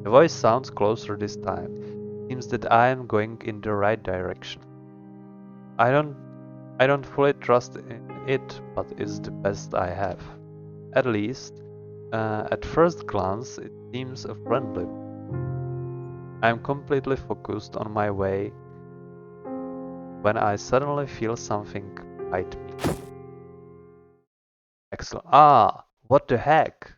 [SPEAKER 1] The voice sounds closer this time. Seems that I am going in the right direction. I don't fully trust in it, but it's the best I have. At least, at first glance, it seems a friendly. I am completely focused on my way when I suddenly feel something bite me. Excellent. Ah, what the heck?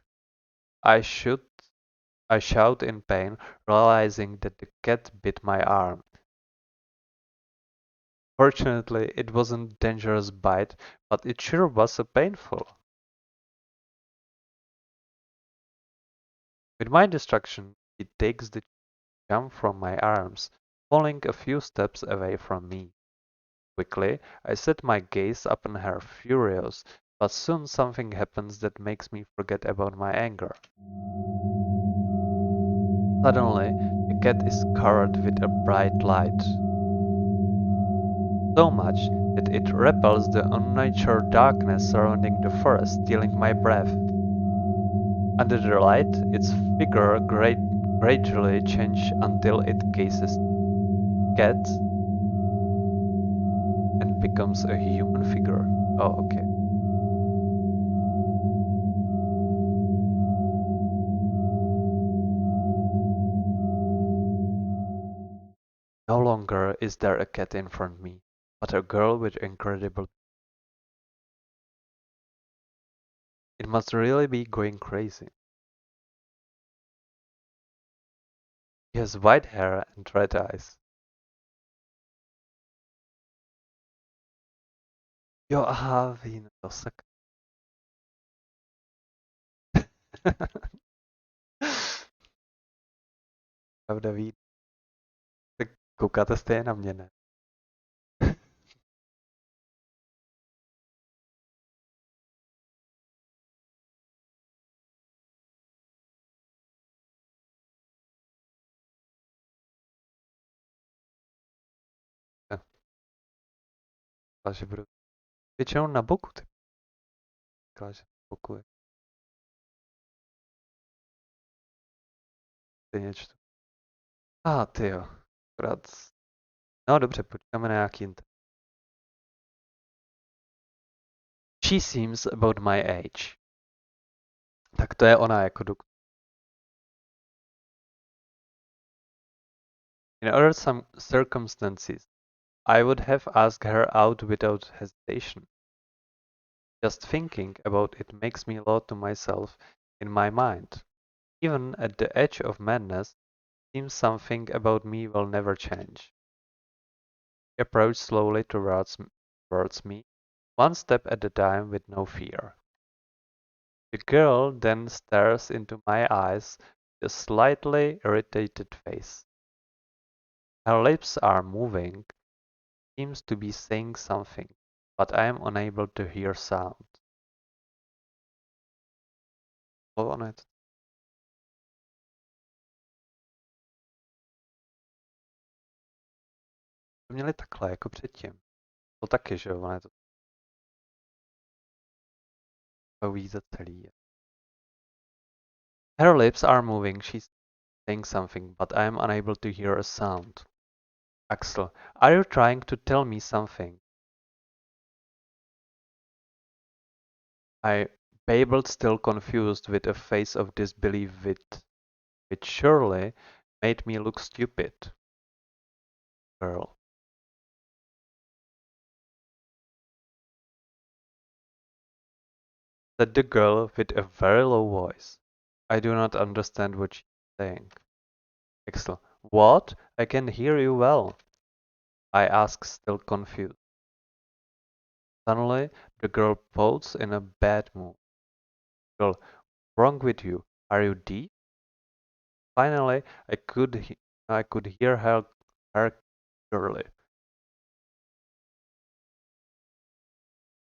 [SPEAKER 1] I shout in pain, realizing that the cat bit my arm. Fortunately, it wasn't a dangerous bite, but it sure was painful. With my distraction, it takes the jump from my arms, falling a few steps away from me. Quickly, I set my gaze upon her, furious, but soon something happens that makes me forget about my anger. Suddenly, the cat is covered with a bright light. So much that it repels the unnatural darkness surrounding the forest, stealing my breath. Under the light, its figure gradually changes until it gazes cat and becomes a human figure. Oh, okay. No longer is there a cat in front of me, but a girl with incredible. It must really be going crazy. He has white hair and red eyes. Jo, aha, víno, to sak. Pravda ví. Tak koukáte stejně na mě, ne? Říkala, že budu většinou na boku, ty. Říkala, že na boku je. Stejně čtu. A ty jo, akorát No dobře, počkáme na nějaký inter. She seems about my age. Tak to je ona jako In other some circumstances, I would have asked her out without hesitation. Just thinking about it makes me laugh to myself in my mind. Even at the edge of madness, seems something about me will never change. He approached slowly towards me, one step at a time with no fear. The girl then stares into my eyes with a slightly irritated face. Her lips are moving, seems to be saying something, but I am unable to hear sound. Ono je to. To měli takhle, jako předtím. To taky, že jo, ono je to více celý. Her lips are moving, she's saying something, but I am unable to hear a sound. Axel, are you trying to tell me something? I babbled, still confused, with a face of disbelief which surely made me look stupid. Girl. Said the girl with a very low voice. I do not understand what she is saying. Axel, what? I can hear you well. I asked, still confused. Suddenly, the girl paused in a bad mood. Girl, what's wrong with you? Are you deaf? Finally, I could hear her clearly.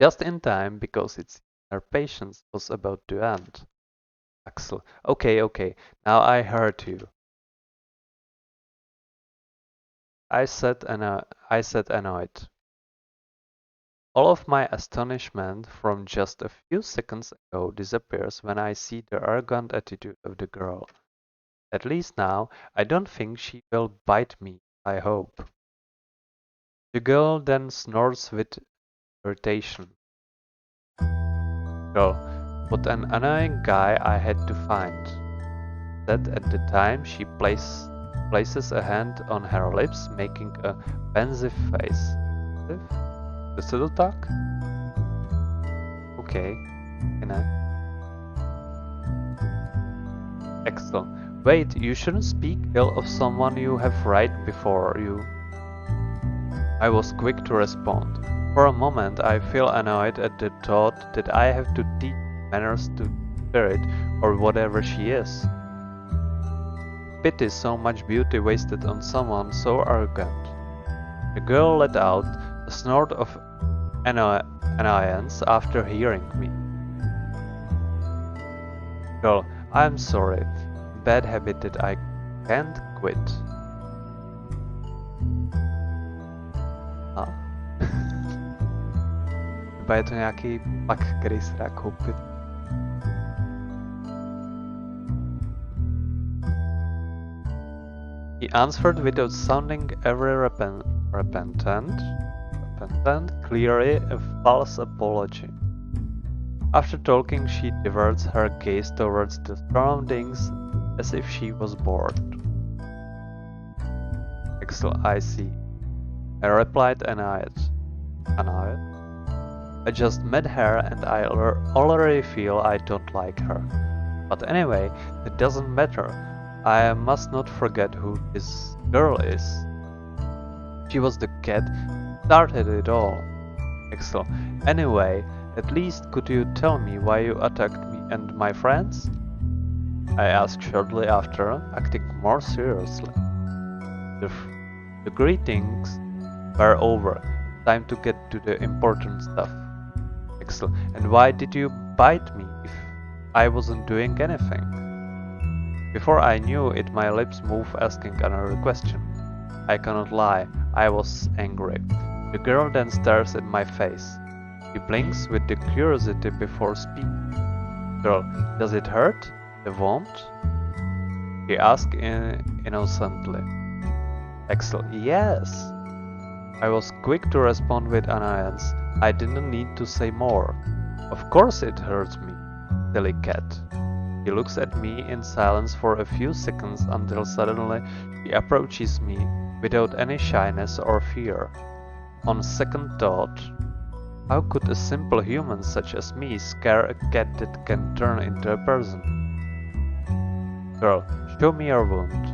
[SPEAKER 1] Just in time, because her patience was about to end. Axel, okay, now I heard you. I said annoyed. All of my astonishment from just a few seconds ago disappears when I see the arrogant attitude of the girl. At least now, I don't think she will bite me, I hope. The girl then snorts with irritation. Girl, what an annoying guy I had to find. That at the time she places a hand on her lips, making a pensive face. Jestli to tak? Okay. Excellent. Wait, you shouldn't speak ill of someone you have right before you. I was quick to respond. For a moment I feel annoyed at the thought that I have to teach manners to Spirit or whatever she is. Pity so much beauty wasted on someone so arrogant. The girl let out a snort of annoyance after hearing me. Girl, I'm sorry. Bad habit that I can't quit. Chyba je to nějaký pak, který se dá koupit. He answered without sounding ever repentant, clearly a false apology. After talking, she diverts her gaze towards the surroundings as if she was bored. Axel, I see. I replied annoyed. I just met her and I already feel I don't like her. But anyway, it doesn't matter. I must not forget who this girl is. She was the cat who started it all. Axel, anyway, at least could you tell me why you attacked me and my friends? I asked shortly after, acting more seriously. The greetings were over. Time to get to the important stuff. Axel, and why did you bite me if I wasn't doing anything? Before I knew it, my lips moved, asking another question. I cannot lie, I was angry. The girl then stares at my face. She blinks with the curiosity before speaking. Girl, does it hurt? The wound? She asked innocently. Axel, yes. I was quick to respond with annoyance. I didn't need to say more. Of course it hurts me, silly cat. He looks at me in silence for a few seconds until suddenly he approaches me without any shyness or fear. On second thought, how could a simple human such as me scare a cat that can turn into a person? Girl, show me your wound.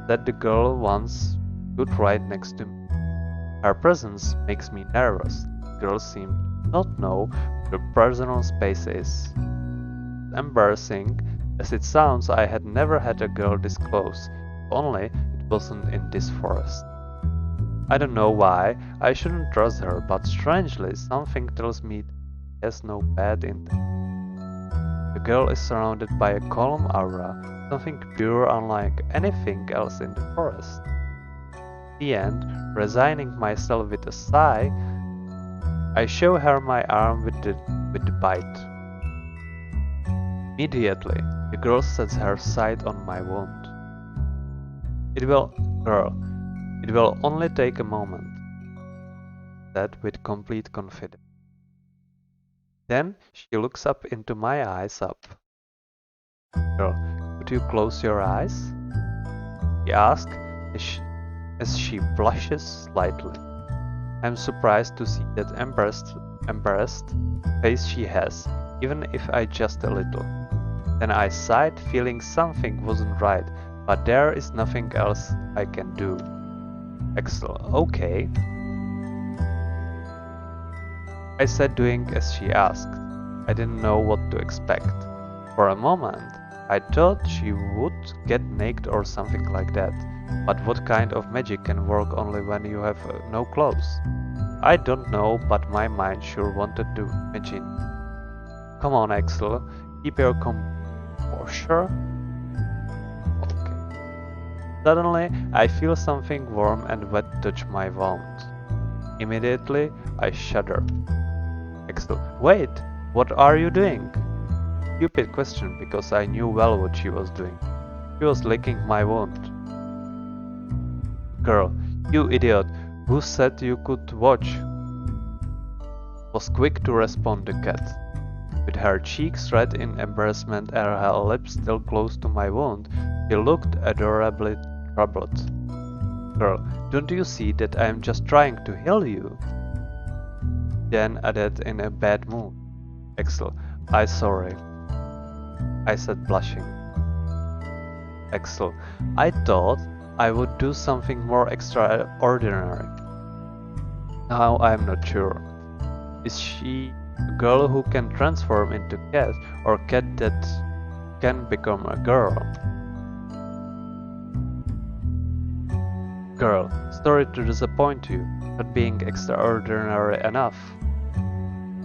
[SPEAKER 1] Said the girl once stood right next to me. Her presence makes me nervous. The girl seemed to not know where personal space is. Embarrassing as it sounds, I had never had a girl this close, if only it wasn't in this forest. I don't know why I shouldn't trust her, but strangely something tells me she has no bad intent. The girl is surrounded by a calm aura, something pure unlike anything else in the forest. In the end, resigning myself with a sigh, I show her my arm with the bite. Immediately, the girl sets her sight on my wound. It will only take a moment, said with complete confidence. Then she looks up into my eyes up. Girl, could you close your eyes? He asked as she blushes slightly. I'm surprised to see that embarrassed face she has, even if I just a little. Then I sighed, feeling something wasn't right, but there is nothing else I can do. Excellent, okay. I said, doing as she asked. I didn't know what to expect. For a moment, I thought she would get naked or something like that. But what kind of magic can work only when you have no clothes? I don't know, but my mind sure wanted to imagine. Come on, Axel, keep your composure. Okay. Suddenly, I feel something warm and wet touch my wound. Immediately, I shudder. Axel, wait, what are you doing? Stupid question, because I knew well what she was doing. She was licking my wound. Girl, you idiot, who said you could watch? Was quick to respond the cat. With her cheeks red in embarrassment and her lips still close to my wound, she looked adorably troubled. Girl, don't you see that I am just trying to heal you? Then added in a bad mood. Axel, I'm sorry, I said blushing. Axel, I thought I would do something more extraordinary. Now I'm not sure. Is she a girl who can transform into cat, or cat that can become a girl? Girl, sorry to disappoint you, not being extraordinary enough.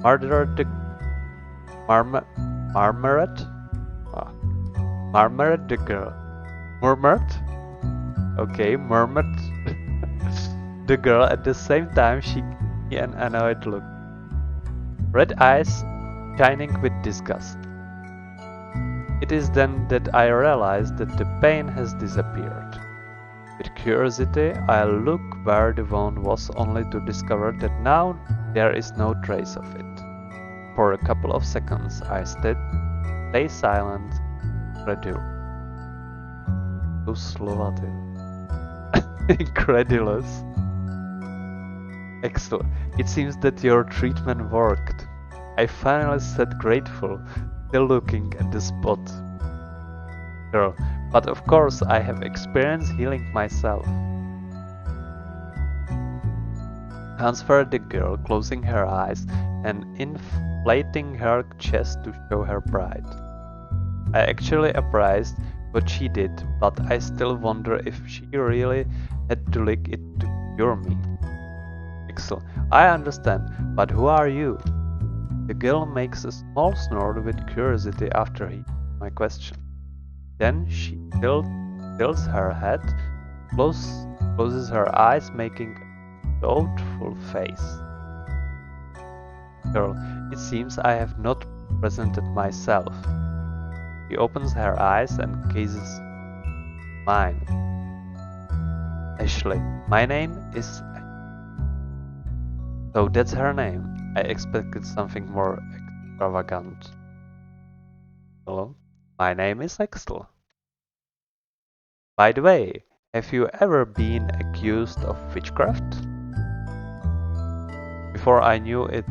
[SPEAKER 1] Margaret the Margaret the girl. Murmured? Okay, murmured the girl at the same time she gave me an annoyed look. Red eyes shining with disgust. It is then that I realize that the pain has disappeared. With curiosity, I look where the wound was, only to discover that now there is no trace of it. For a couple of seconds I stay silent, incredulous. Incredulous. Excellent. It seems that your treatment worked. I finally said, grateful, still looking at the spot. Girl, but of course I have experience healing myself. Answered the girl, closing her eyes and inflating her chest to show her pride. I actually appraised what she did, but I still wonder if she really had to lick it to cure me. Excellent. I understand, but who are you? The girl makes a small snort with curiosity after hearing my question. Then she tilts her head, closes her eyes, making a doubtful face. Girl, it seems I have not presented myself. She opens her eyes and gazes mine. Ashley. My name is So that's her name. I expected something more extravagant. Hello? My name is Axel. By the way, have you ever been accused of witchcraft? Before I knew it,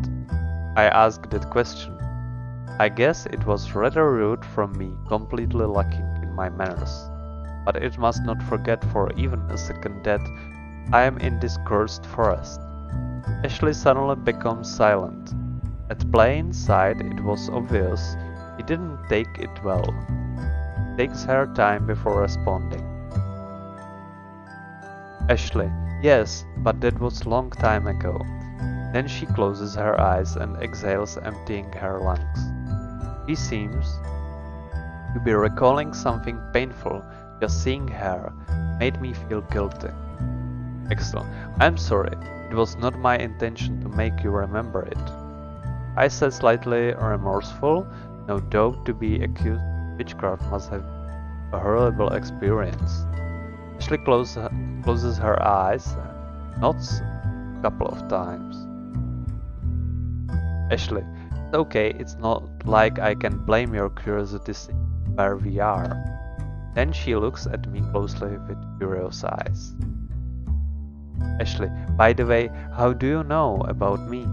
[SPEAKER 1] I asked that question. I guess it was rather rude from me, completely lacking in my manners. But it must not forget for even a second that I am in this cursed forest. Ashley suddenly becomes silent. At plain sight it was obvious he didn't take it well. Takes her time before responding. Ashley, yes, but that was long time ago. Then she closes her eyes and exhales, emptying her lungs. She seems to be recalling something painful. Just seeing her made me feel guilty. Excellent. I'm sorry. It was not my intention to make you remember it. I said, slightly remorseful. No doubt to be accused of witchcraft must have been a horrible experience. Ashley closes her eyes and nods a couple of times. Ashley, it's okay, it's not like I can blame your curiosity where we are. Then she looks at me closely with curious eyes. Ashley, by the way, how do you know about me?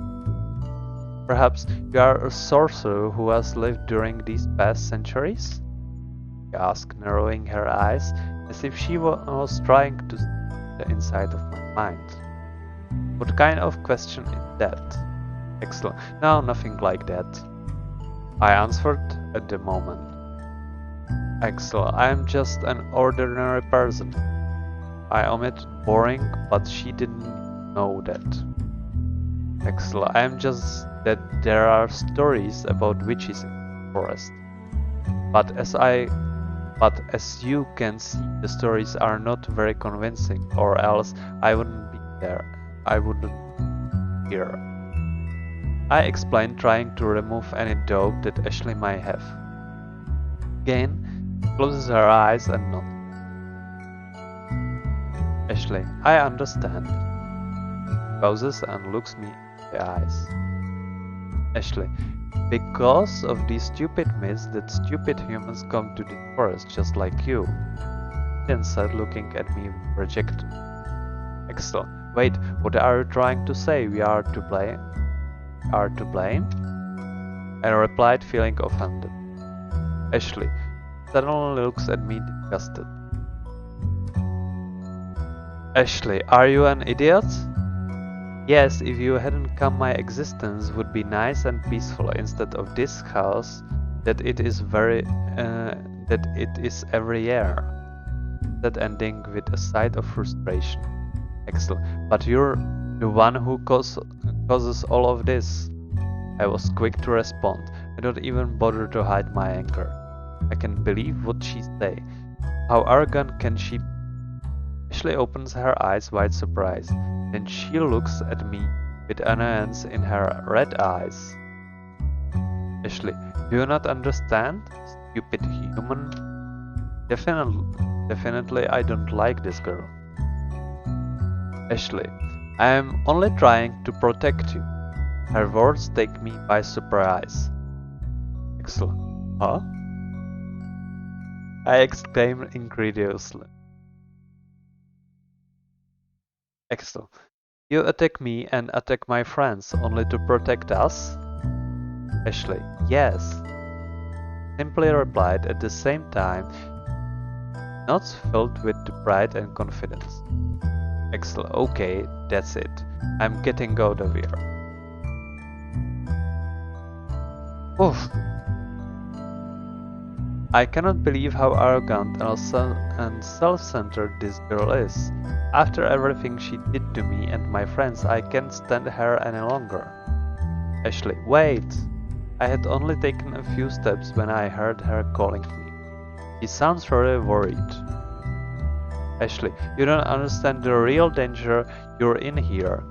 [SPEAKER 1] Perhaps you are a sorcerer who has lived during these past centuries? She asked, narrowing her eyes as if she was trying to see the inside of my mind. What kind of question is that? Excellent. No, nothing like that. I answered at the moment. Excellent. I am just an ordinary person. I omitted boring, but she didn't know that. Excellent. I am just that there are stories about witches in the forest. But as you can see, the stories are not very convincing, or else I wouldn't be there. I wouldn't be here. I explained, trying to remove any doubt that Ashley might have. Again, she closes her eyes and nods. Ashley, I understand. She pauses and looks me in the eyes. Ashley, because of these stupid myths that stupid humans come to the forest just like you. Then said, looking at me with rejection. Excellent. Wait, what are you trying to say? We are to blame? Are to blame? I replied, feeling offended. Ashley suddenly looks at me disgusted. Ashley, are you an idiot? Yes, if you hadn't come, my existence would be nice and peaceful instead of this chaos that it is every year. That ending with a sigh of frustration. Excellent. But you're the one who causes all of this. I was quick to respond. I don't even bother to hide my anger. I can't believe what she says. How arrogant can she be? Ashley opens her eyes wide surprised. Then she looks at me with annoyance in her red eyes. Ashley, do you not understand? Stupid human. Definitely I don't like this girl. Ashley, I am only trying to protect you. Her words take me by surprise. Excellent. Huh? I exclaimed incredulously. Excellent. You attack me and attack my friends only to protect us? Ashley, yes. Simply replied, at the same time, not filled with pride and confidence. Excellent. Okay, that's it. I'm getting out of here. Oof. I cannot believe how arrogant and self-centered this girl is. After everything she did to me and my friends, I can't stand her any longer. Ashley, wait! I had only taken a few steps when I heard her calling me. She sounds very worried. Ashley, you don't understand the real danger you're in here.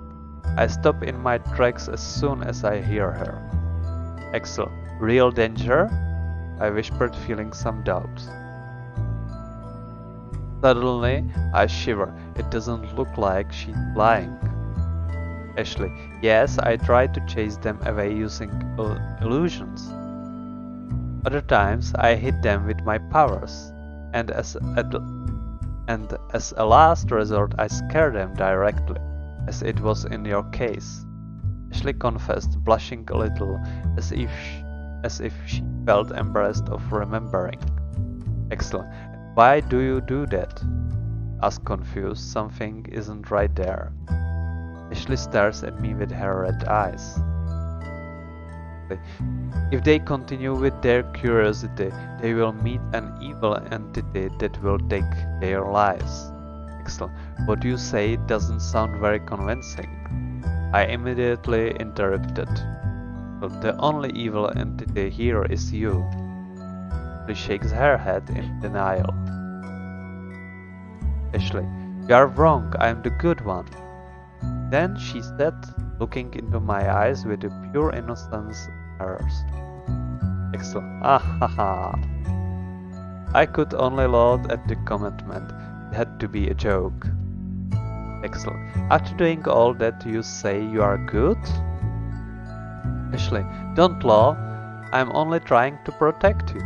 [SPEAKER 1] I stop in my tracks as soon as I hear her. Excellent. Real danger? I whispered, feeling some doubt. Suddenly, I shiver. It doesn't look like she's lying. Ashley, yes, I tried to chase them away using illusions. Other times I hit them with my powers, and as a last resort I scared them directly, as it was in your case. Ashley confessed, blushing a little, as if she felt embarrassed of remembering. Excellent. Why do you do that? Asked confused. Something isn't right there. Ashley stares at me with her red eyes. If they continue with their curiosity, they will meet an evil entity that will take their lives. Excellent. What you say doesn't sound very convincing. I immediately interrupted. But the only evil entity here is you. She shakes her head in denial. Ashley, you are wrong, I am the good one. Then she said, looking into my eyes with the pure innocence in hers. Excellent. Ah ha ha. I could only laugh at the commitment. It had to be a joke. Excellent. After doing all that, you say you are good? Ashley, don't laugh. I'm only trying to protect you,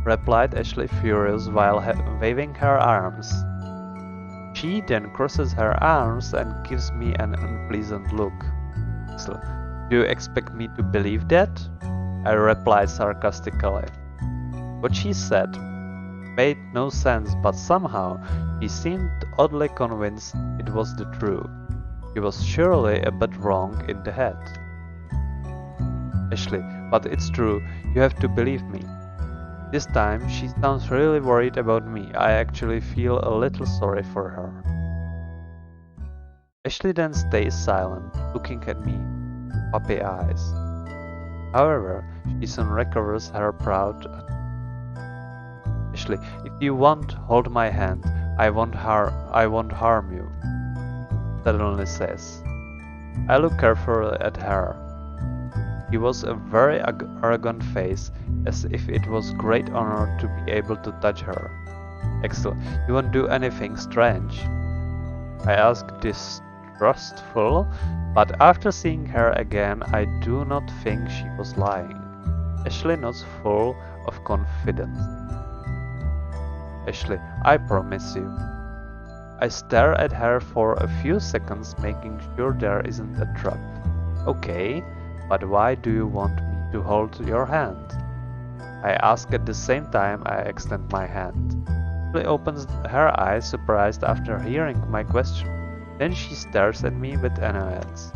[SPEAKER 1] replied Ashley, furious while waving her arms. She then crosses her arms and gives me an unpleasant look. Excellent. Do you expect me to believe that? I replied sarcastically. What she said made no sense, but somehow she seemed oddly convinced it was the truth. She was surely a bit wrong in the head. Ashley, but it's true, you have to believe me. This time she sounds really worried about me. I actually feel a little sorry for her. Ashley then stays silent, looking at me with puppy eyes. However, she soon recovers her proud. Ashley, if you won't hold my hand, I won't harm you, suddenly says. I look carefully at her. He was a very arrogant face, as if it was great honor to be able to touch her. Excellent. You won't do anything strange? I asked distrustful, but after seeing her again, I do not think she was lying. Ashley nods full of confidence. Ashley, I promise you. I stare at her for a few seconds, making sure there isn't a trap. Okay. But why do you want me to hold your hand? I ask at the same time I extend my hand. She opens her eyes, surprised after hearing my question. Then she stares at me with annoyance.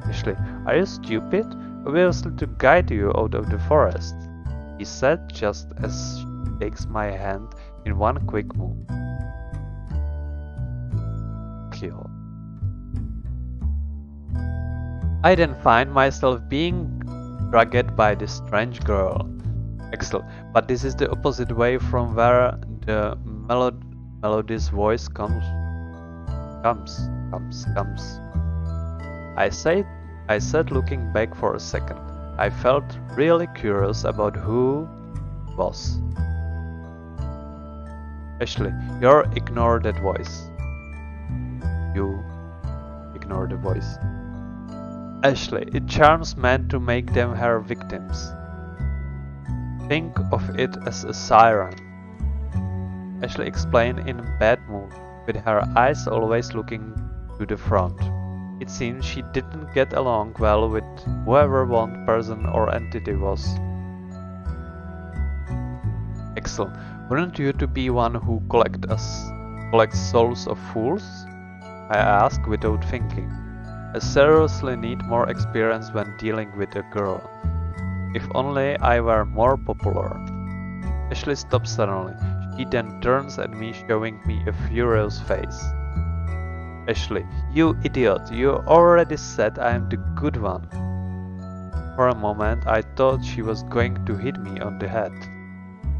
[SPEAKER 1] Ashley, are you stupid? Obviously to guide you out of the forest, he said just as she takes my hand in one quick move. Kill. I then find myself being dragged by this strange girl. Excellent, but this is the opposite way from where the melodious voice comes. I said looking back for a second. I felt really curious about who it was. Ashley, you ignore that voice. You ignore the voice. Ashley, it charms men to make them her victims. Think of it as a siren. Ashley explained in a bad mood, with her eyes always looking to the front. It seems she didn't get along well with whoever one person or entity was. Excellent. Wouldn't you to be one who collects souls of fools? I asked without thinking. I seriously need more experience when dealing with a girl. If only I were more popular. Ashley stops suddenly. She then turns at me, showing me a furious face. Ashley, you idiot, you already said I am the good one. For a moment I thought she was going to hit me on the head.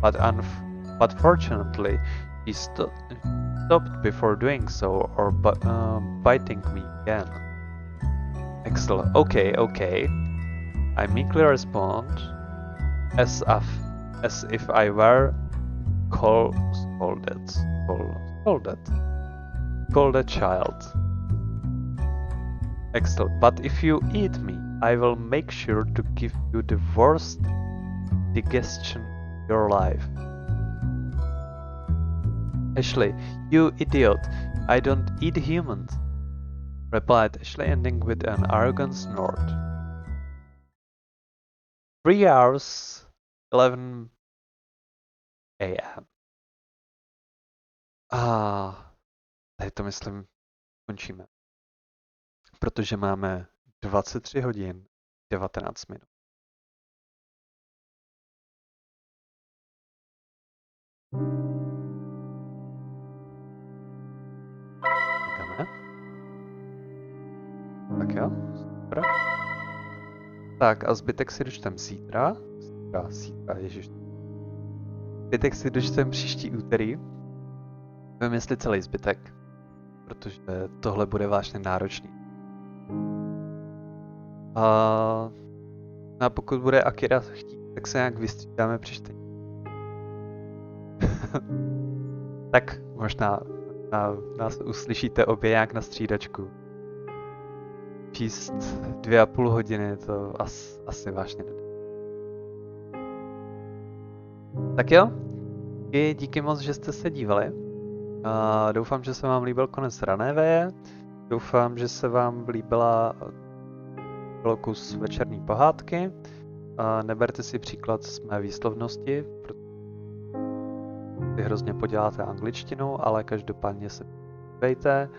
[SPEAKER 1] But fortunately, she stopped before doing so or biting me again. Excellent. Okay. I meekly respond, as if I were called a child. Excellent. But if you eat me, I will make sure to give you the worst digestion of your life. Ashley, you idiot. I don't eat humans, replied Ashley, ending with an arrogant snort. 3 hours, 11 a.m. Tady to myslím končíme. Protože máme 23 hodin 19 minut. Čekáme. Tak jo, super. Tak a zbytek si dočtem zítra. Zítra, ježiš. Zbytek si dočtem příští úterý. Vím, jestli celý zbytek. Protože tohle bude vážně náročný. A pokud bude Akira chtít, tak se nějak vystřídáme při čtení. Tak možná nás uslyšíte obě nějak na střídačku. Číst 2,5 hodiny, to asi vážně nedá. Tak jo, díky moc, že jste se dívali. Doufám, že se vám líbil konec rané veje. Doufám, že se vám líbila kus večerní pohádky. Neberte si příklad z mé výslovnosti, protože si hrozně poděláte angličtinu, ale každopádně se dívejte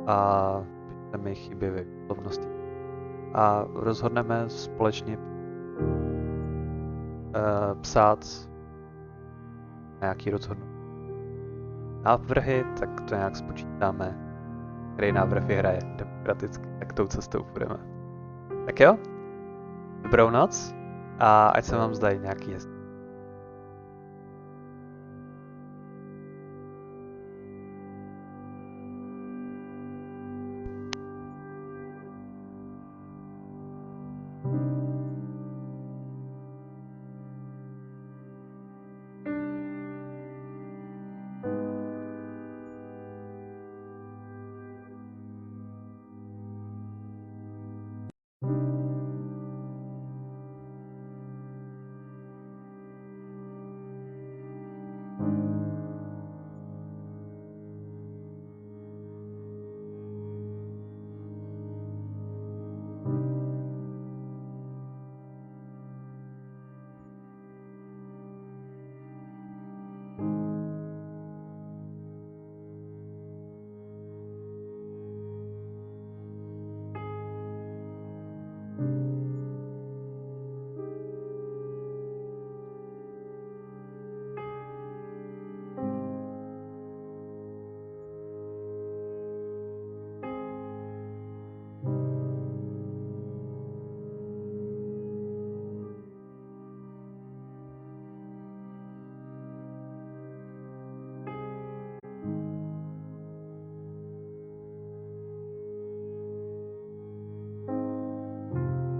[SPEAKER 1] a pište mi chyby ve výslovnosti. A rozhodneme společně psát nějaký rozhodnutí. Návrhy, tak to nějak spočítáme, který návrh vyhraje demokraticky, tak tou cestou půjdeme. Tak jo, dobrou noc a ať se vám zdají nějaký hezký